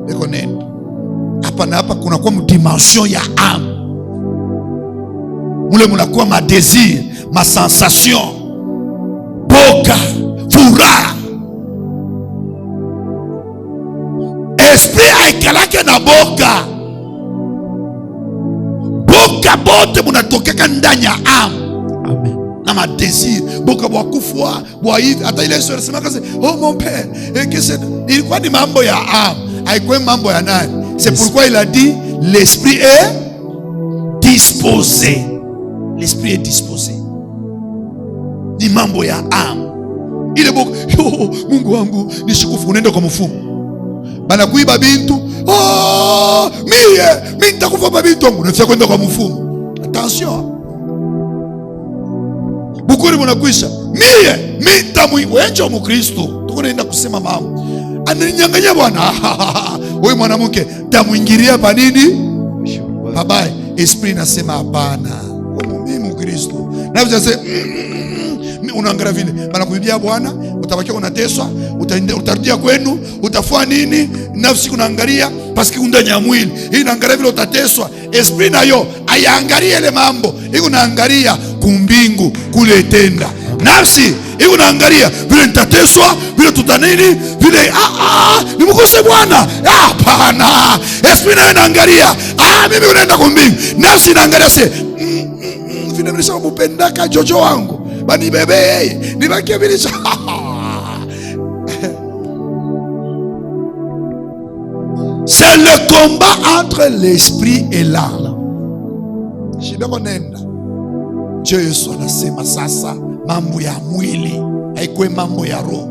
Beko nenda. Hapa na hapa kuna kwa dimension ya âme. Mule munakuwa ma désir, ma sensation, boka, furaha. Esprit aikalake na boka. Boka bote munatokeka ndani ya âme. Amen. Na ma désir, boka bwa kufua, bwa hivi, hata ile sura sema kazi, oh mon père, ilikuwa ni mambo ya âme, haikuwa mambo ya nani. C'est pourquoi il a dit l'esprit est disposé. L'esprit est disposé. Ni mambo ya âme. Ile boka, Mungu wangu, nishikufu unaenda kwa mfumo. Bana kuiba bintu, mimi nitakufa kwa bintu wangu, nafia kwenda kwa mfumo. Attention. Bukuri mnakwisha. Mimi nitamuiwenja mu Kristo. Tuko naenda kusema mambo. Ananinyang'anya bwana. Wewe mwanamke, tamuingilia pa nini? Baba, esprit nasema hapana. Mimi mu Kristo. Na unasema unaangalia vile bana kuibia bwana, utabakia unateswa, utarudia kwenu, utafua nini? Nafsi kunaangalia paski ndani ya mwili. Hii inaangalia vile utateswa. Esprit nayo ayaangalia ile mambo. Hii unaangalia kumbingu kule tenda. Nafsi hii unaangalia vile nitateswa, vile tutanini, vile nimkose bwana. Hapana. Esprit nayo inaangalia, mimi unaenda kumbingu. Nafsi inaangalia vile mlisha kupendaka jojo wangu. Bani bebe, nibakie vile. C'est le combat entre l'esprit et l'âme. Shidoko nenda. Yesu anasema sasa mambo ya mwili haikuwe mambo ya roho.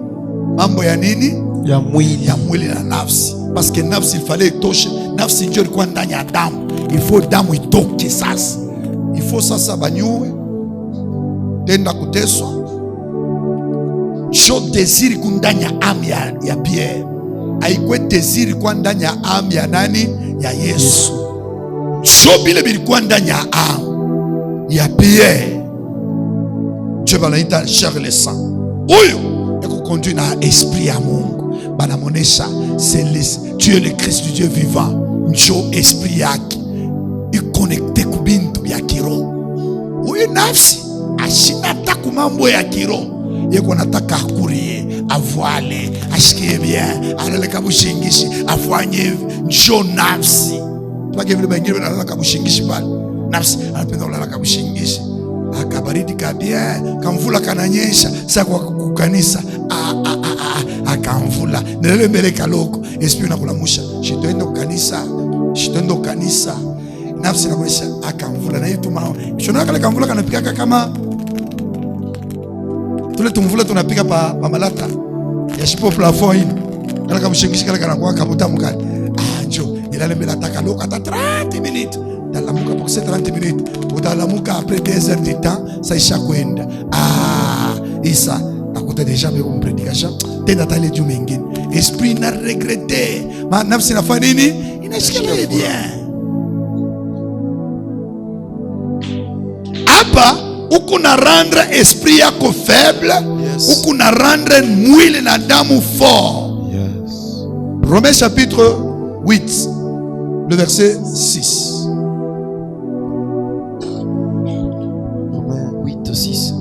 Mambo ya nini? Ya mwili. Ya mwili na nafsi. Parce que nafsi il fallait itoshe. Nafsi ndio ilikuwa ndani ya damu. Il faut damu itoke sasa. Il faut sasa banyue. Tenda kuteswa. Jo désir kundani ya âme ya Pierre. Haikuwe désir kwa ndani ya âme ya nani? Ya Yesu. Jo bile bilikuwa ndani ya âme ya Pierre. Dieu banaita chair le sang. Oyo eko conduit na esprit ya Mungu. Banamonesha tu es le Christ du Dieu vivant. Njo esprit yake iconnecté kubintu ya kiroho. Oyo nafsi ashina taku mambo ya kiroho. Yeko nataka akurie, avwale, ashikie bien, alale kabushingishi, afanye njo nafsi. Pake vile bengine wanalala kabushingishi pale. Nafsi anapenda kulala kabushingishi. Akabaridi kabia, kamvula kananyesha, sasa kwa kukanisa, akamvula. Nilele mbele kaloko, esprit nakulamusha, shitendo kanisa. nafsi inakuonyesha akamvula na hiyo mao. Shona kale kamvula kanapika kama tule tumvula tunapika pa malata ya shipo plafond hii. Kala kamshingishi kala kanakuwa kabuta mkali. Njo ilale mbele ataka loka ta 30 minutes. Dalamuka pour 30 minutes. Utalamuka après 2 heures de temps ça isha kwenda. Isa nakuta deja be kumpredikasha tenda tale juu mengine. Esprit na regretter. Ma nafsi inafanya nini? Inashikilia bien. Hapa uko na rendre esprit yako faible, uko na rendre mwili na damu fort. Yes. Romains chapitre 8, le verset 6. Romains 8, 6.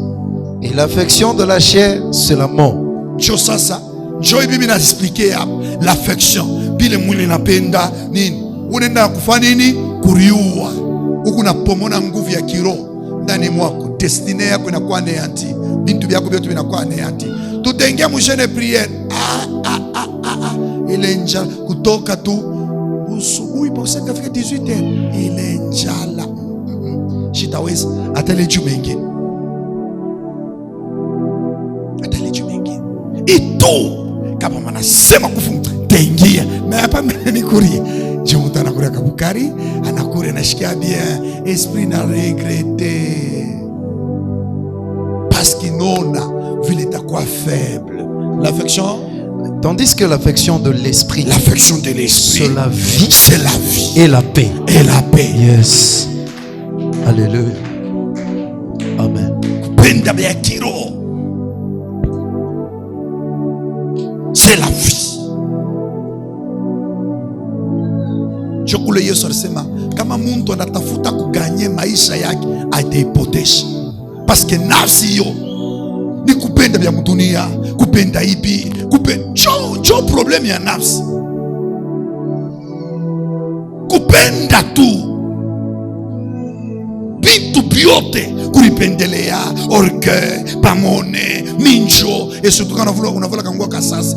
Et l'affection de la chair, c'est la mort. Sasa, Joy bibi na expliquer l'affection. Bile mwili napenda nini? Unaenda kufanya nini? Kuriua. Uko na pomona nguvu ya kiroho ndani mwako. Destiny yako inakuwa neanti. Bintu byako vyote vinakuwa neanti. Tutaingia mjene prière. Ile njala kutoka tu usubuhi pa usaka fika 18h. Ile njala. Shitaweza atale juu mengine. Atale juu mengine. Ito kama manasema kufunga tengia. Na hapa mimi kurie. Jumuta anakuria kabukari, anakuria nashikia bien, esprit na regretter. Parce qu'il n'ona vile takuwa faible. L'affection, tandis que l'affection de l'esprit, l'affection de l'esprit, c'est la vie, c'est la vie et la paix. Et la paix. Yes. Alléluia. Amen. Kupenda bya kiroho, c'est la vie. Chokule Yesu alisema kama mtu anatafuta kuganye maisha yake ataipotesha. Parce que nafsi hiyo ni kupenda vya dunia, kupenda ipi, kupenda jo problem ya nafsi. Kupenda tu vitu vyote, kulipendelea, orgueil, pamone, minjo, et surtout quand unavula kango kasasa,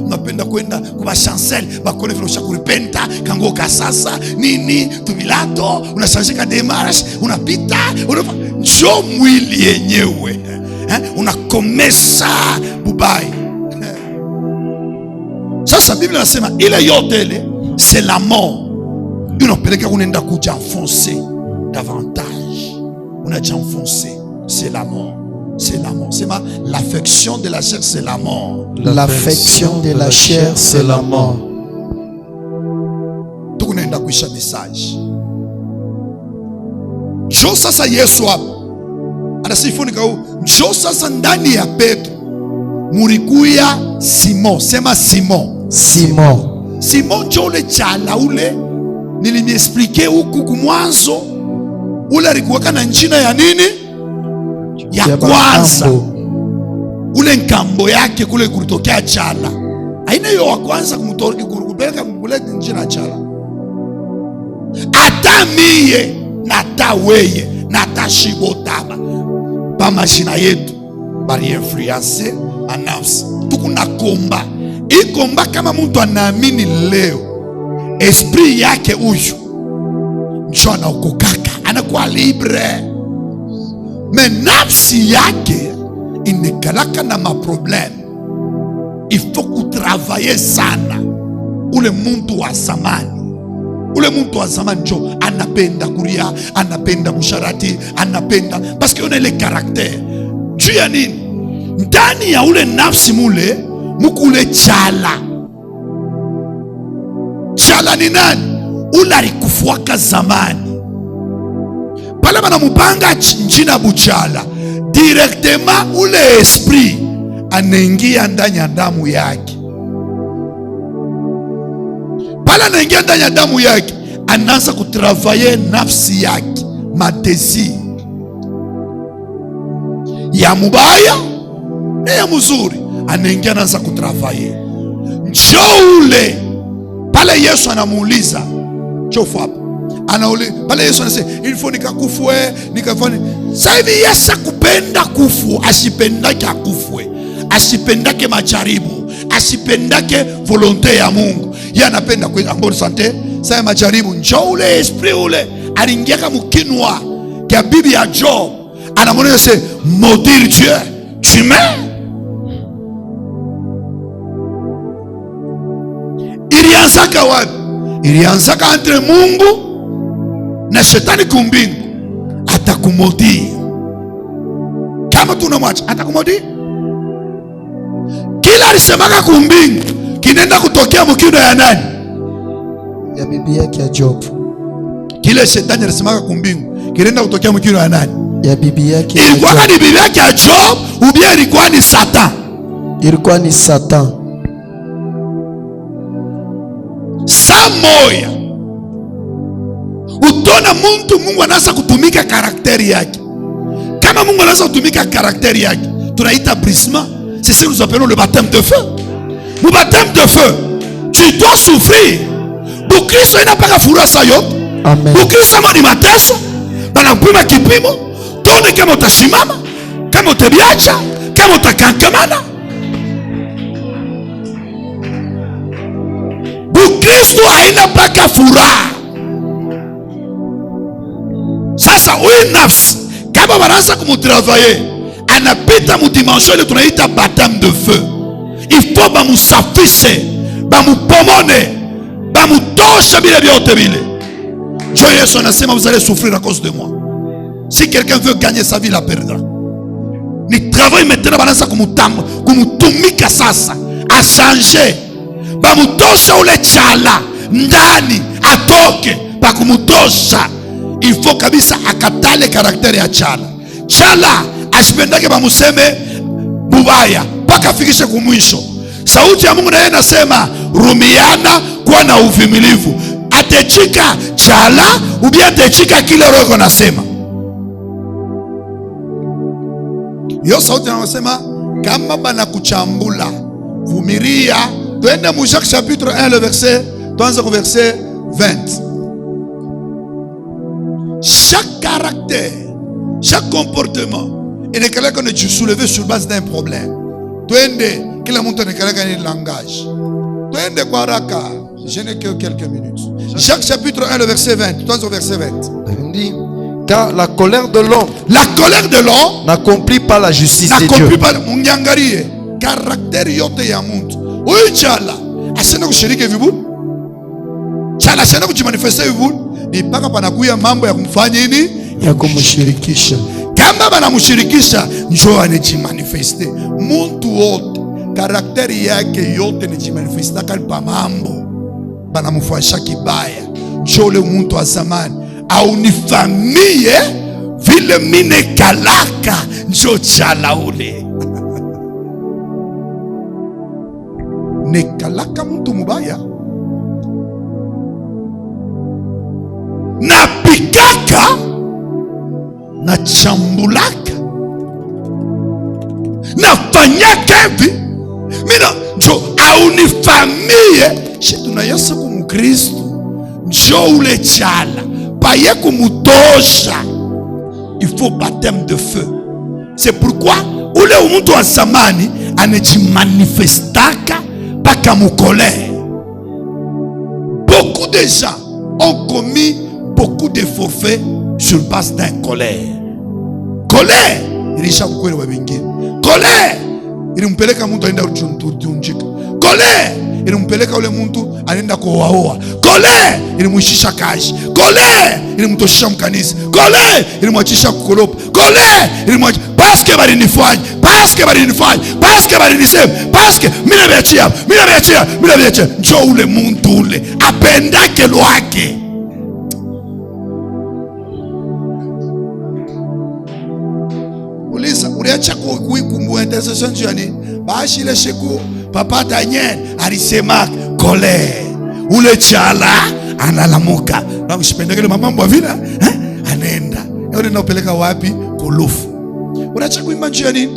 unapenda kwenda kuba chancel, bakone vile ushakulipenda kango kasasa, nini, tumilato, unashangika démarche, unapita, njo mwili yenyewe. Unakomesa bubai. Sasa Biblia inasema ile yote ile c'est la mort. Unapeleka unaenda kuja enfoncer davantage. Unaja enfoncer, c'est la mort. C'est la mort. C'est l'affection de la chair, c'est la mort. L'affection de la chair, c'est la mort. Tukunaenda kuisha message. Jo sasa Yesu hapo anasifunika jo sasa ndani ya Petro murikuya Simon. Sema Simon. Simon. Simon jo ule chala ule nilimiexplique huku kumwanzo ule alikuwa na njina ya nini? Ya kwanza. Ule nkambo yake kule kulitokea chala. Aina hiyo wa kwanza kumupeleka kumuleta njina chala. Ata miye na ata weye na ata shibotaba pa mashina yetu bari influence anafsi. Tukuna komba. Hii komba kama mtu anaamini leo esprit yake uju njo anaokokaka, anakuwa libre. Me nafsi yake inekalaka na maprobleme. Ifo kutravaye sana. Ule muntu wa zamani, ule muntu wa zamani njo anapenda kuria, anapenda musharati, anapenda paske una ile karakter. Juu ya nini? Ndani ya ule nafsi mule mukule chala. Chala ni nani? Ule alikufuaka zamani. Pale bana mupanga njina buchala, directement ule esprit anaingia ndani ya damu yake. Pale anaingia ndani ya damu yake, anaanza kutravaye nafsi yake, madesi ya mubaya na ya mzuri, anaingia anaanza kutravaye. Njoo ule pale Yesu anamuuliza chofu hapo. Anaule pale Yesu anasema il faut nikakufwe nikafanye. Sasa hivi Yesu kupenda kufu, asipendake akufwe, asipendake majaribu, asipendake volonté ya Mungu. Yeye anapenda kwa bonne santé. Sasa majaribu njoo ule esprit ule alingiaka mukinwa kia bibi ya Job, anamwona se maudire Dieu, tu meurs. Ilianzaka wapi? Ilianzaka entre Mungu na shetani kumbingu. Atakumodie kama tunamwacha, atakumodie. Kila alisemaka kumbingu kinenda kutokea mkindo ya nani? Ya bibi yake ya Job. Kile shetani alisemaka kumbingu kinenda kutokea mkindo ya nani? Ya bibi yake ya Job. Ilikuwa ni bibi yake ya Job, ubia ilikuwa ni Satan? Ilikuwa ni Satan. Saa moya utona Mungu anaanza kutumika karakteri yake. Kama Mungu anaanza kutumika karakteri yake, tunaita brisement. C'est ce que nous appelons le baptême de feu. Le baptême de feu, tu dois souffrir. Pour Kristo ina paka fura sayo. Amen. Pour Kristo ni mateso. Bana kupima kipimo. Tone kama utashimama, kama utabiacha, kama utakankamana. Pour Kristo haina paka fura. Sasa huyu nafsi kama wanaanza kumutravailler, anapita mu dimension ile tunaita baptême de feu. Il faut bamusafishe, bamupomone, bamutoshe bile vyote bile. Dieu Yesu anasema vous allez souffrir à cause de moi. Si quelqu'un veut gagner sa vie, la perdra. Ni travail maintenant banaanza kumutumika sasa, a changer. Bamutosha ule chala ndani atoke, bakumutosha. Il faut kabisa akatale karakteri ya chala. Chala asipendake bamuseme bubaya mpaka fikishe kumwisho. Sauti ya Mungu naye nasema rumiana, kuwa na uvumilivu. Atechika chala ubia atechika kile roho nasema. Yo sauti anasema kama bana kuchambula vumilia. Twende mu Jacques chapitre 1 le verset, tuanze ku verset 20. Chaque caractère, chaque comportement, il n'est qu'à qu'on est soulevé sur base d'un problème. Twende, kila mtu n'est qu'à un langage. Twende kwa raka, je n'ai que quelques minutes. Jacques chapitre 1 le verset 20, tuanze au verset 20. Il dit, car la colère de l'homme n'accomplit pas la justice de Dieu. N'accomplit pas munyangarie caractère yote ya mtu. Huyu chala asena kushiriki vibu. Chala asena kujimanifeste vibu. Ni paka panakuya mambo ya kumfanya nini? Ya kumshirikisha. Kama banamshirikisha njoo anajimanifeste. Muntu wote karakteri yake yote anajimanifesta kalipa mambo banamfuasha kibaya. Njoo ule muntu wa zamani au ni famille vile mine kalaka njoo chala ule. Nekalaka mtu mubaya na pikaka na chambulaka na fanyaka hivi mina njo au ni famille shituna yasa kumukristo njo ule chala paye kumutosha. Il faut baptême de feu. C'est pourquoi ule mtu wa zamani anajimanifestaka paka mukolère. Beaucoup de gens ont commis beaucoup de forfaits sur base d'un colère. Colère ilisha kukweli wa wengine. Colère ilimpeleka mtu aenda kutunjika. Colère ilimpeleka ule mtu anaenda kuoaoa. Colère ilimwishisha kazi. Colère ilimtoshisha mkanisa. Colère ilimwachisha kukolopa. Colère ilimwachisha parce que balinifanya, parce que balinifanya, parce que balinisema, parce que mina biachia. Njoo ule mtu ule apendake lwake. Ulisa uliacha kuikumbua njia ni bashi ile siku papa Daniel alisema colère. Ule chala analamuka. Na msipendeke mambo vile anaenda. Yule naupeleka wapi? Kulufu. Unacha kuimba njia ni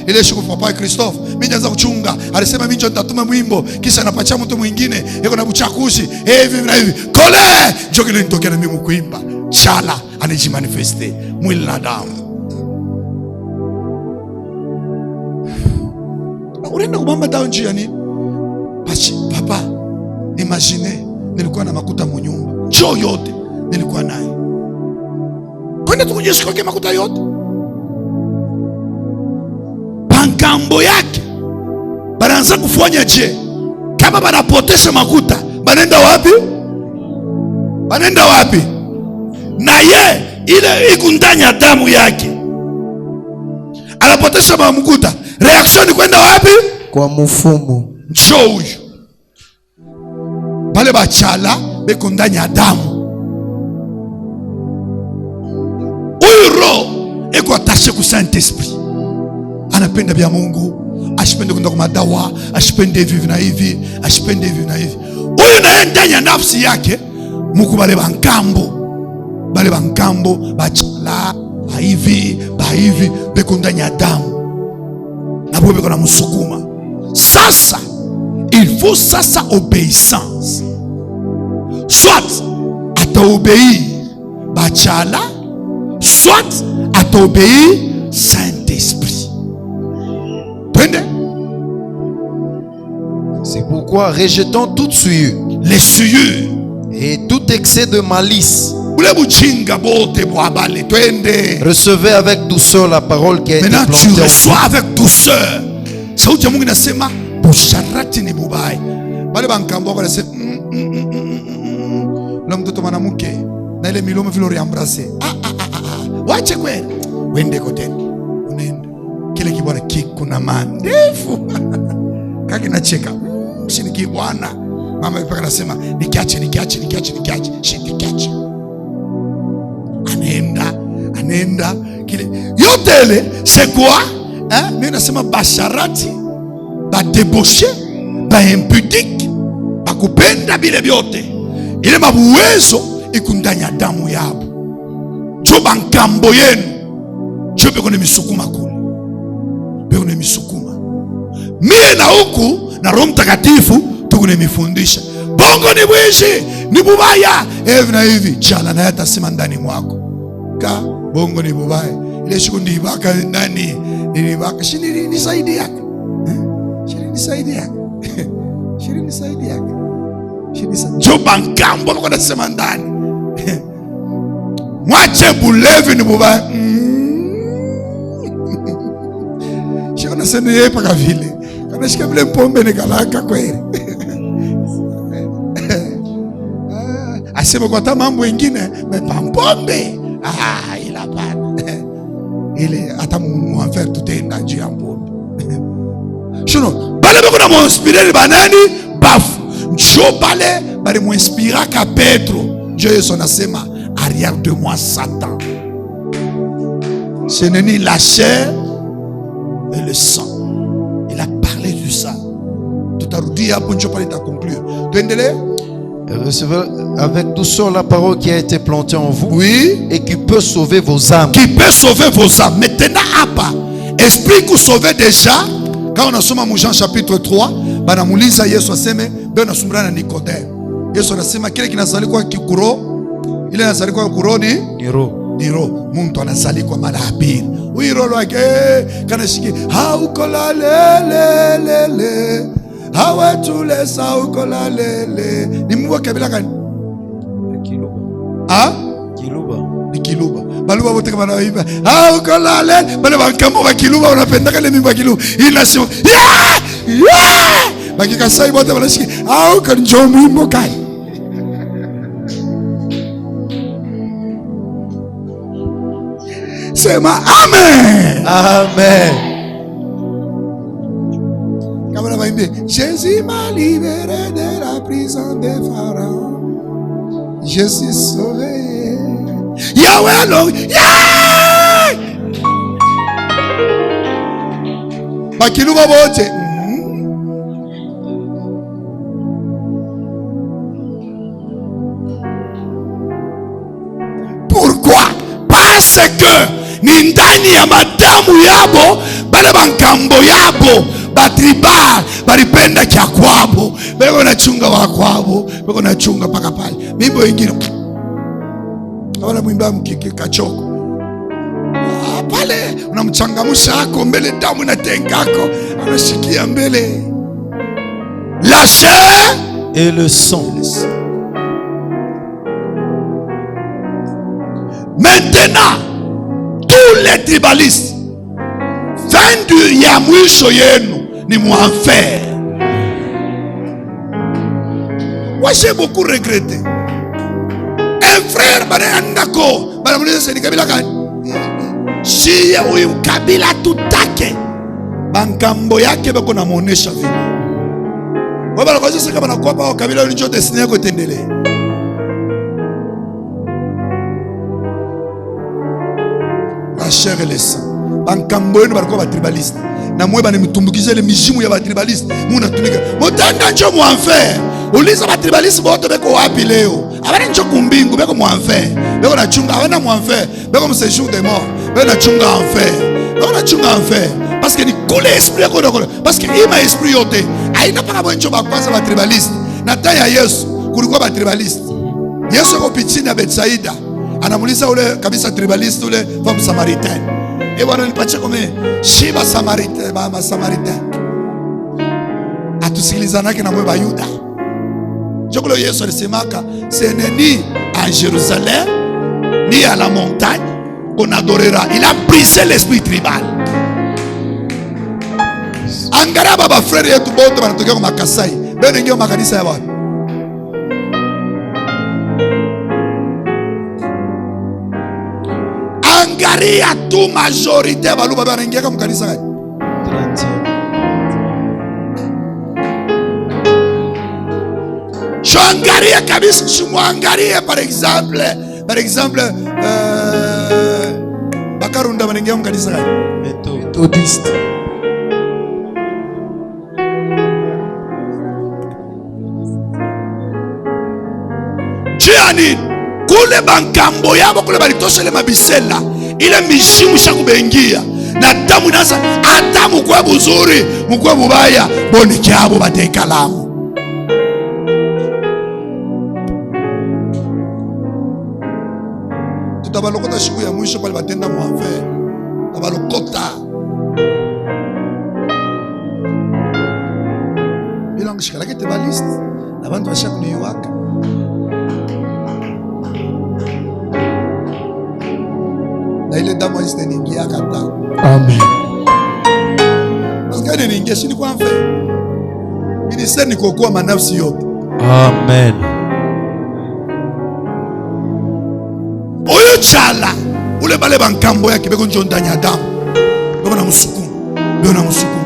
ile siku papa Christophe mimi naanza kuchunga alisema mimi nitatuma mwimbo kisha anapacha mtu mwingine yuko na buchakushi hivi na hivi. Colère njoo kile nitokea na mimi kuimba. Chala anajimanifeste mwili na damu. Unaenda kubamba dawa njia ni basi papa imagine nilikuwa na makuta munyumba Njoo yote nilikuwa nayo. Kwenda tukunyesha kwa makuta yote. Pangambo yake banaanza kufanya je? Kama banapotesha makuta, banenda wapi? Banenda wapi? Na ye ile iko ndani ya damu yake. Anapotesha makuta, reaction ni kwenda wapi? Kwa mfumu. Njoo huyu. Bale bachala beko ndani ya damu. Huyu roho eko atashe ku Saint Esprit. Anapenda vya Mungu, ashipende kwenda kwa madawa, ashipende hivi na hivi, ashipende hivi na hivi. Huyu naye ndani ya nafsi yake muku bale bankambo bachala ba hivi beko ndani ya damu. Na bwe beko na musukuma. Sasa il faut sasa obéissance. Soit ataobéir bachala, soit ataobéir Saint-Esprit. Prenez. C'est pourquoi rejetons toute souillure, les souillures et tout excès de malice. Recevez avec douceur la parole qui a été plantée en vous. Maintenant tu reçois avec douceur. Sauti ya Mungu inasema busharati ni bubai. Bale bankambo wanasema na mtoto mwanamke na ile milomo vile uliambrase. Wache kweli. Wende koteni. Unaenda. Kile kibwana kikuna mandefu. Kaki nacheka. Shiniki bwana. Mama mpaka anasema nikiache. Shindikache. Anenda kile. Yote ile c'est quoi? Mimi nasema basharati, ba débauché, ba impudique, ba kupenda bile vyote. Ile mabuwezo ikundanya damu yabo. Choba nkambo yenu. Chobe kone misukuma kule. Bekone misukuma. Mie na huku na Roho Mtakatifu tukune mifundisha. Bongo ni bwishi, ni bubaya. Hivi na hivi, chala na yata sema ndani mwako. Ka bongo ni bubaya. Ile siku ndibaka ndani, nilibaka shini nisaidie yake. Shini nisaidie yake. Joba nkambo kwa nasema ndani. Mwache bulevi ni bubaya. Shiko nasema yeye paka vile. Kana shika vile pombe ni kalaka kweli. Asema kwa ta mambo mengine mepampombe. Ila pana. Ile hata muanfer tutenda juu ya pombe. Shuno, bale bako na muinspireri banani? Bafu. Njo bale muinspira ka Petro. Njo Yesu anasema arrière de moi Satan. Ce n'est ni la chair et le sang. Il a parlé de ça. Tout a dit hapo njo pale ta conclure. Tuendelee. Recevez avec douceur la parole qui a été plantée en vous, oui, et qui peut sauver vos âmes. Qui peut sauver vos âmes. Maintenant, apa, esprit qui sauve déjà. Quand on a sommé Jean chapitre 3, banamuliza Yesu aseme, ben nasumbrana na Nikodemo. Yesu anasema kile kinasalikwa kikuro, ile inasalikwa kikuro ni roho. Mtu anasalikwa mara pili. Huyo roho wake kana shiki, haukola lele. Hawa tule saukola lele. Ni Mungu kabila gani? Kiluba. Ni Kiluba. Baluba wote kama wanaimba. Haukola lele. Bale bankambo wa Kiluba wanapenda kale mimba Kiluba. Ila sio. Bakika sai wote wanashiki. Haukola njoo mwimbo kai. Sema amen. Amen. Jésus m'a libéré de la prison de Pharaon. Je suis sauvé. Yahweh alors. Bakiluba bote. Pourquoi? Parce que ni ndani ya madamu yabo bale bankambo yabo batribal balipenda kya kwabo beko na chunga wa kwabo beko na chunga paka pale mimbo ingine wala mwimba mkike kachoko pale unamchangamsha yako mbele damu na tengako anashikia mbele la chair et le sang. Maintenant, tous les tribalistes, fin du Yamwisho yenu, ni m'enfer. Moi, j'ai beaucoup regretté. Un frère, Andako, c'est Kabila Kani. Si uyu Kabila tutake, bankambo yake bako na muonesha vile. Wabala kwa sisi kama nakuwa pa Kabila ulicho destiny kutendele. La chair et le sang. Bankambo yenu balikuwa ba tribaliste. Na mwe bana mitumbukize le mijimu ya ba tribaliste. Muna tumika. Mutanda njo mu enfer. Uliza ba tribaliste bote beko wapi leo? Abana njo kumbingu beko mu enfer. Beko na chunga abana mu enfer. Beko mu séjour des morts. Beko na chunga enfer. Beko na chunga enfer. Parce que ni kule esprit ko dokolo. Parce que ima esprit yote. Aina pa kama njo ba kwanza ba tribaliste. Na taya Yesu kulikuwa ba tribaliste. Yesu ko pichini ya Betsaida. Anamuliza ule kabisa tribaliste ule femme samaritaine. Et voilà, nipatie kome shiba samaritaine, ba samaritaine. Atusikilizanake na mwe ba Yuda. Jokolo Yesu alisemaka, ce n'est ni à Jérusalem ni à la montagne qu'on adorera. Il a brisé l'esprit tribal. Angara baba frère yetu bote banatokea kwa Kasai. Bene ngio makanisa ya watu. Angaria tu majorité baluba banengia kwa kanisa gani? 30. Angaria kabisa, simwangalie par exemple Bakarunda banengia kwa kanisa gani? Methodiste. Jiani kule bankambo yabo kule balitosha le mabisela ile mishimu shakubengia na damu nasa hata mukwe buzuri mukwe bubaya boni kyabo batekalamu. Tutabalokota shiku ya mwisho pale batenda mwanfe tabalokota bila ngishikala kete balist na bantu bashakuliwaka. Na ile damu isiteningia kata. Amen. Parce que ningia shini kwa mfe. Ministère ni kokoa manafsi yote. Amen. Oyo chala ule bale bankambo yake beko njo ndani ya damu. Beko na msukumu. Beko na msukumu.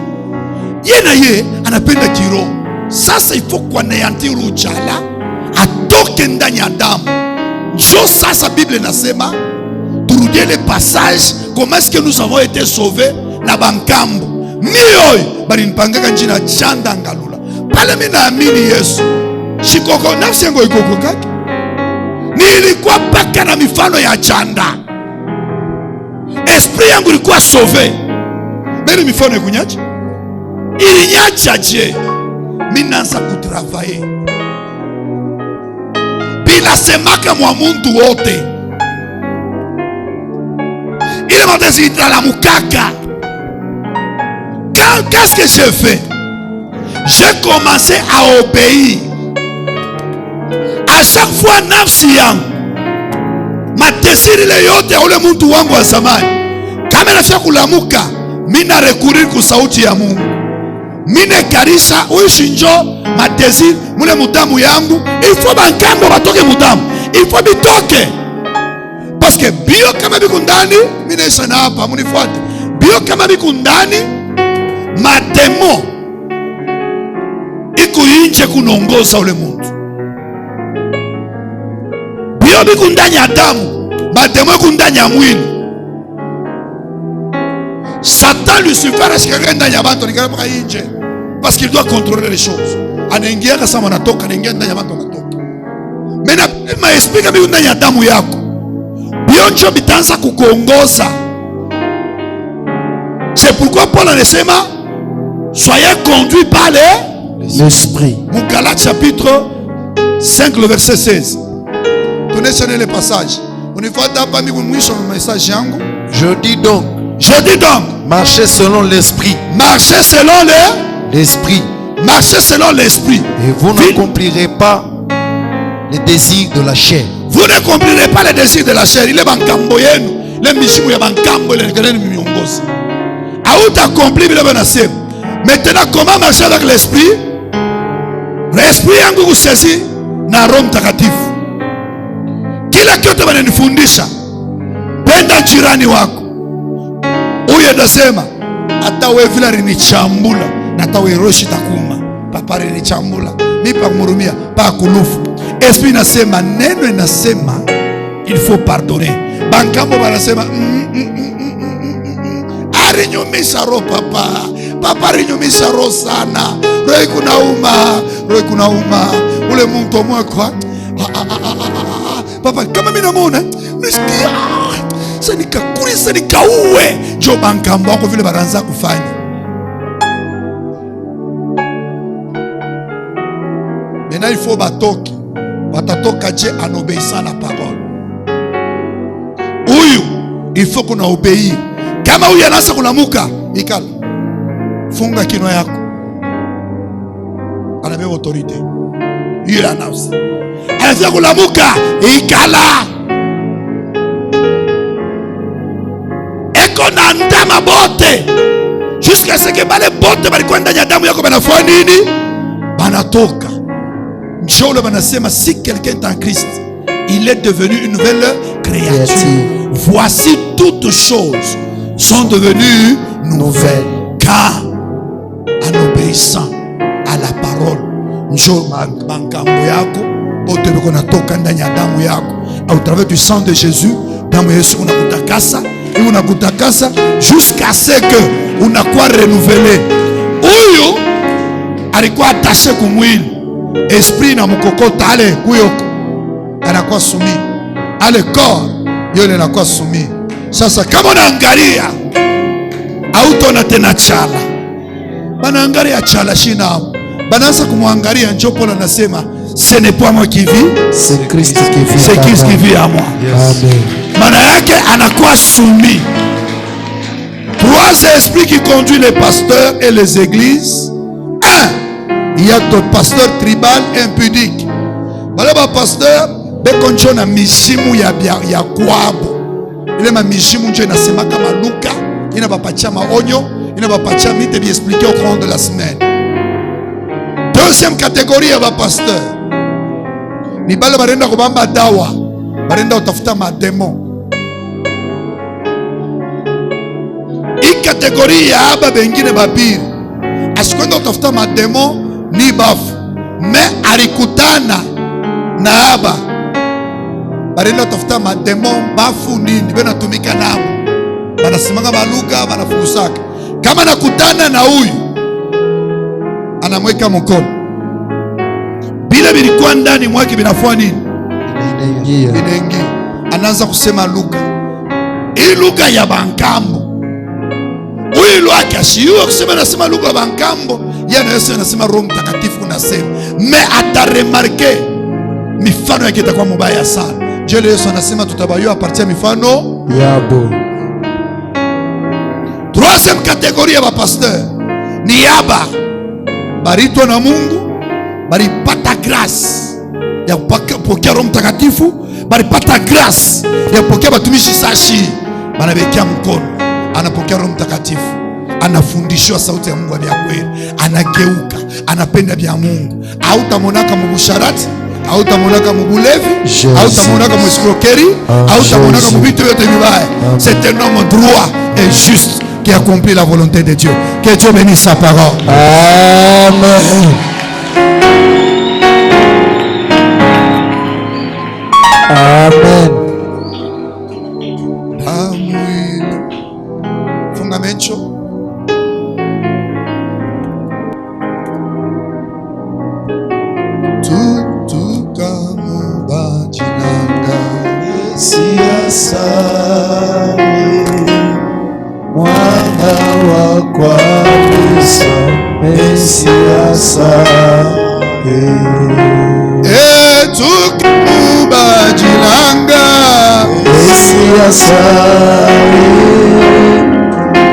Yena ye anapenda kiro. Sasa ifo kwa neyantiru uchala atoke ndani ya damu. Njo sasa Bible nasema turudie le passage, comment est-ce que nous avons été sauvés na bankambo mioi bali nipangaka njina chanda ngalula pale. Mimi naamini Yesu shikoko nafsi yangu ikoko kake nilikuwa paka na mifano ya chanda, esprit yangu ilikuwa sauvé. Bali mifano ikunyacha ilinyacha je mimi naanza kutravailler bila semaka mwa muntu wote. Il m'a dit dans la moukaka. Qu'est-ce que j'ai fait? J'ai commencé à obéir. À chaque fois, nafsi yangu matesiri le yote ule muntu wangu wa zamani, kama nafia kulamuka, mina recourir ku sauti ya Mungu. Mine karisha uishi njo matesiri mule mudamu yangu. Il faut bankambo batoke mudamu. Il faut bitoke. Parce que bio kama biku ndani, mimi naisha na hapa munifuate. Bio kama biku ndani, mademo iko nje kunongoza ule mtu. Bio biku ndani ya damu, mademo iko ndani ya mwili. Satan Lucifer ashikaga ndani ya bantu nikana paka nje. Parce qu'il doit contrôler les choses. Anaingia kama anatoka, anaingia ndani ya bantu anatoka. Mena esprit kama biku ndani ya damu yako. Bionjo bitanza kukuongoza. C'est pourquoi Paul anasema soyez conduits par l'esprit. Galates chapitre 5 le verset 16. Tuneshane le passage. Unifuata hapa mimi mwisho wa message yangu. Je dis donc, marchez selon l'esprit. Marchez selon l'esprit. Marchez selon l'esprit. Et vous n'accomplirez pas les désirs de la chair. Vous ne comprenez pas les désirs de la chair. Il est bankambo yenu. Les mishimu ya bankambo les keleni miongozi. Aouta accompli bile banasem. Maintenant comment marcher avec l'esprit? L'esprit yangu kusesi na Roho Mtakatifu. Kila kitu bananifundisha. Penda jirani wako. Huyo ndasema hata wewe vile alinichambula na hata wewe roshi takuma. Papa alinichambula. Mimi pa kumhurumia, pa kulufu. Esprit nasema neno inasema il faut pardonner. Bankambo banasema arinyumisha roho papa. Papa arinyumisha roho sana. Roho kunauma. Ule mtu mwako. Papa kama mimi namuona, nisikia. Sasa nikakurisa nikauwe. Jo bankambo wako vile baranza kufanya. Maintenant il faut batoki. Watatoka je en obéissant à la parole. Huyu il faut qu'on obéisse. Kama huyu anaanza kulamuka, ikala. Funga kinywa yako. Anabeba autorité. Yule anaanza. Anaanza kulamuka, ikala. Eko na ndama bote. Jusqu'à ce que bale bote balikuwa ndani ya damu yako banafanya nini? Banatoka. Joël banasema si quelqu'un est en Christ, il est devenu une nouvelle créature. Voici toutes choses sont devenues nouvelles car en obéissant à la parole. Njo bankambo yako bote beko natoka ndani ya damu yako au travers du sang de Jésus. Damu Yesu unakutakasa, unakutakasa jusqu'à ce que unakuwa renouvelé. Huyu alikuwa attaché kumwili. Esprit na mukokota ale kuyoko anakuwa sumi. Ale corps yole anakuwa sumi. Sasa kama unaangalia hautaona tena chala. Banaangalia chala shina. Banaanza kumwangalia njo Paul anasema ce n'est pas moi qui vis, C'est Christ qui vit. c'est Christ qui vit à moi. Amen. Maana yake anakuwa sumi. Trois esprits qui conduisent les pasteurs et les églises. Il y a d'autres pasteurs tribal impudiques. Balaba pasteur bekonjo na mishimu ya kwabo. Ile ma mishimu nje nasema kama Luka, ina bapatia maonyo, ina bapatia mite bien expliquer au cours de la semaine. Deuxième catégorie ya ba pasteur. Ni bale barenda kubamba dawa, barenda utafuta mademo. Hii catégorie ya aba bengine babiri. Asikwenda utafuta mademo ni bafu me alikutana na aba barenda tafuta mademo bafu nini bena tumika nabo banasimanga maluga banafusaka. Kama nakutana na huyu anamweka mkono bila bilikuwa ndani mwake binafua nini inaingia. Anaanza kusema lugha hii lugha ya bankambo. Huyu lwake ashiwa kusema nasema lugha bankambo. Yana Yesu anasema Roho Mtakatifu unasema. Me ataremarke mifano yake itakuwa mubaya sana. Jele Yesu anasema tutabayua partir mifano Yabo. Troisième catégorie ya pasteur ni yaba baritwa na Mungu, baripata grâce ya kupokea Roho Mtakatifu, baripata grâce ya kupokea batumishi sashi, banabekia mkono, anapokea Roho Mtakatifu, anafundishwa sauti ya Mungu ya kweli, anageuka, anapenda vya Mungu. Hautamonaka mubusharati, hautamonaka mubulevi, hautamonaka muescroquerie, hautamonaka mubitu yote vibaya. C'est un homme droit et juste qui accomplit la volonté de Dieu. Que Dieu bénisse sa parole. Amen. Amen. Amen. Fundamento. Mwana wa kwanza Mesiasa tukubajilanga Mesiasa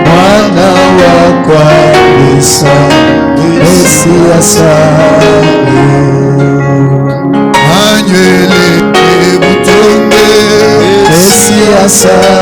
Mwana wa kwanza Mesiasa Anywele buto Asante.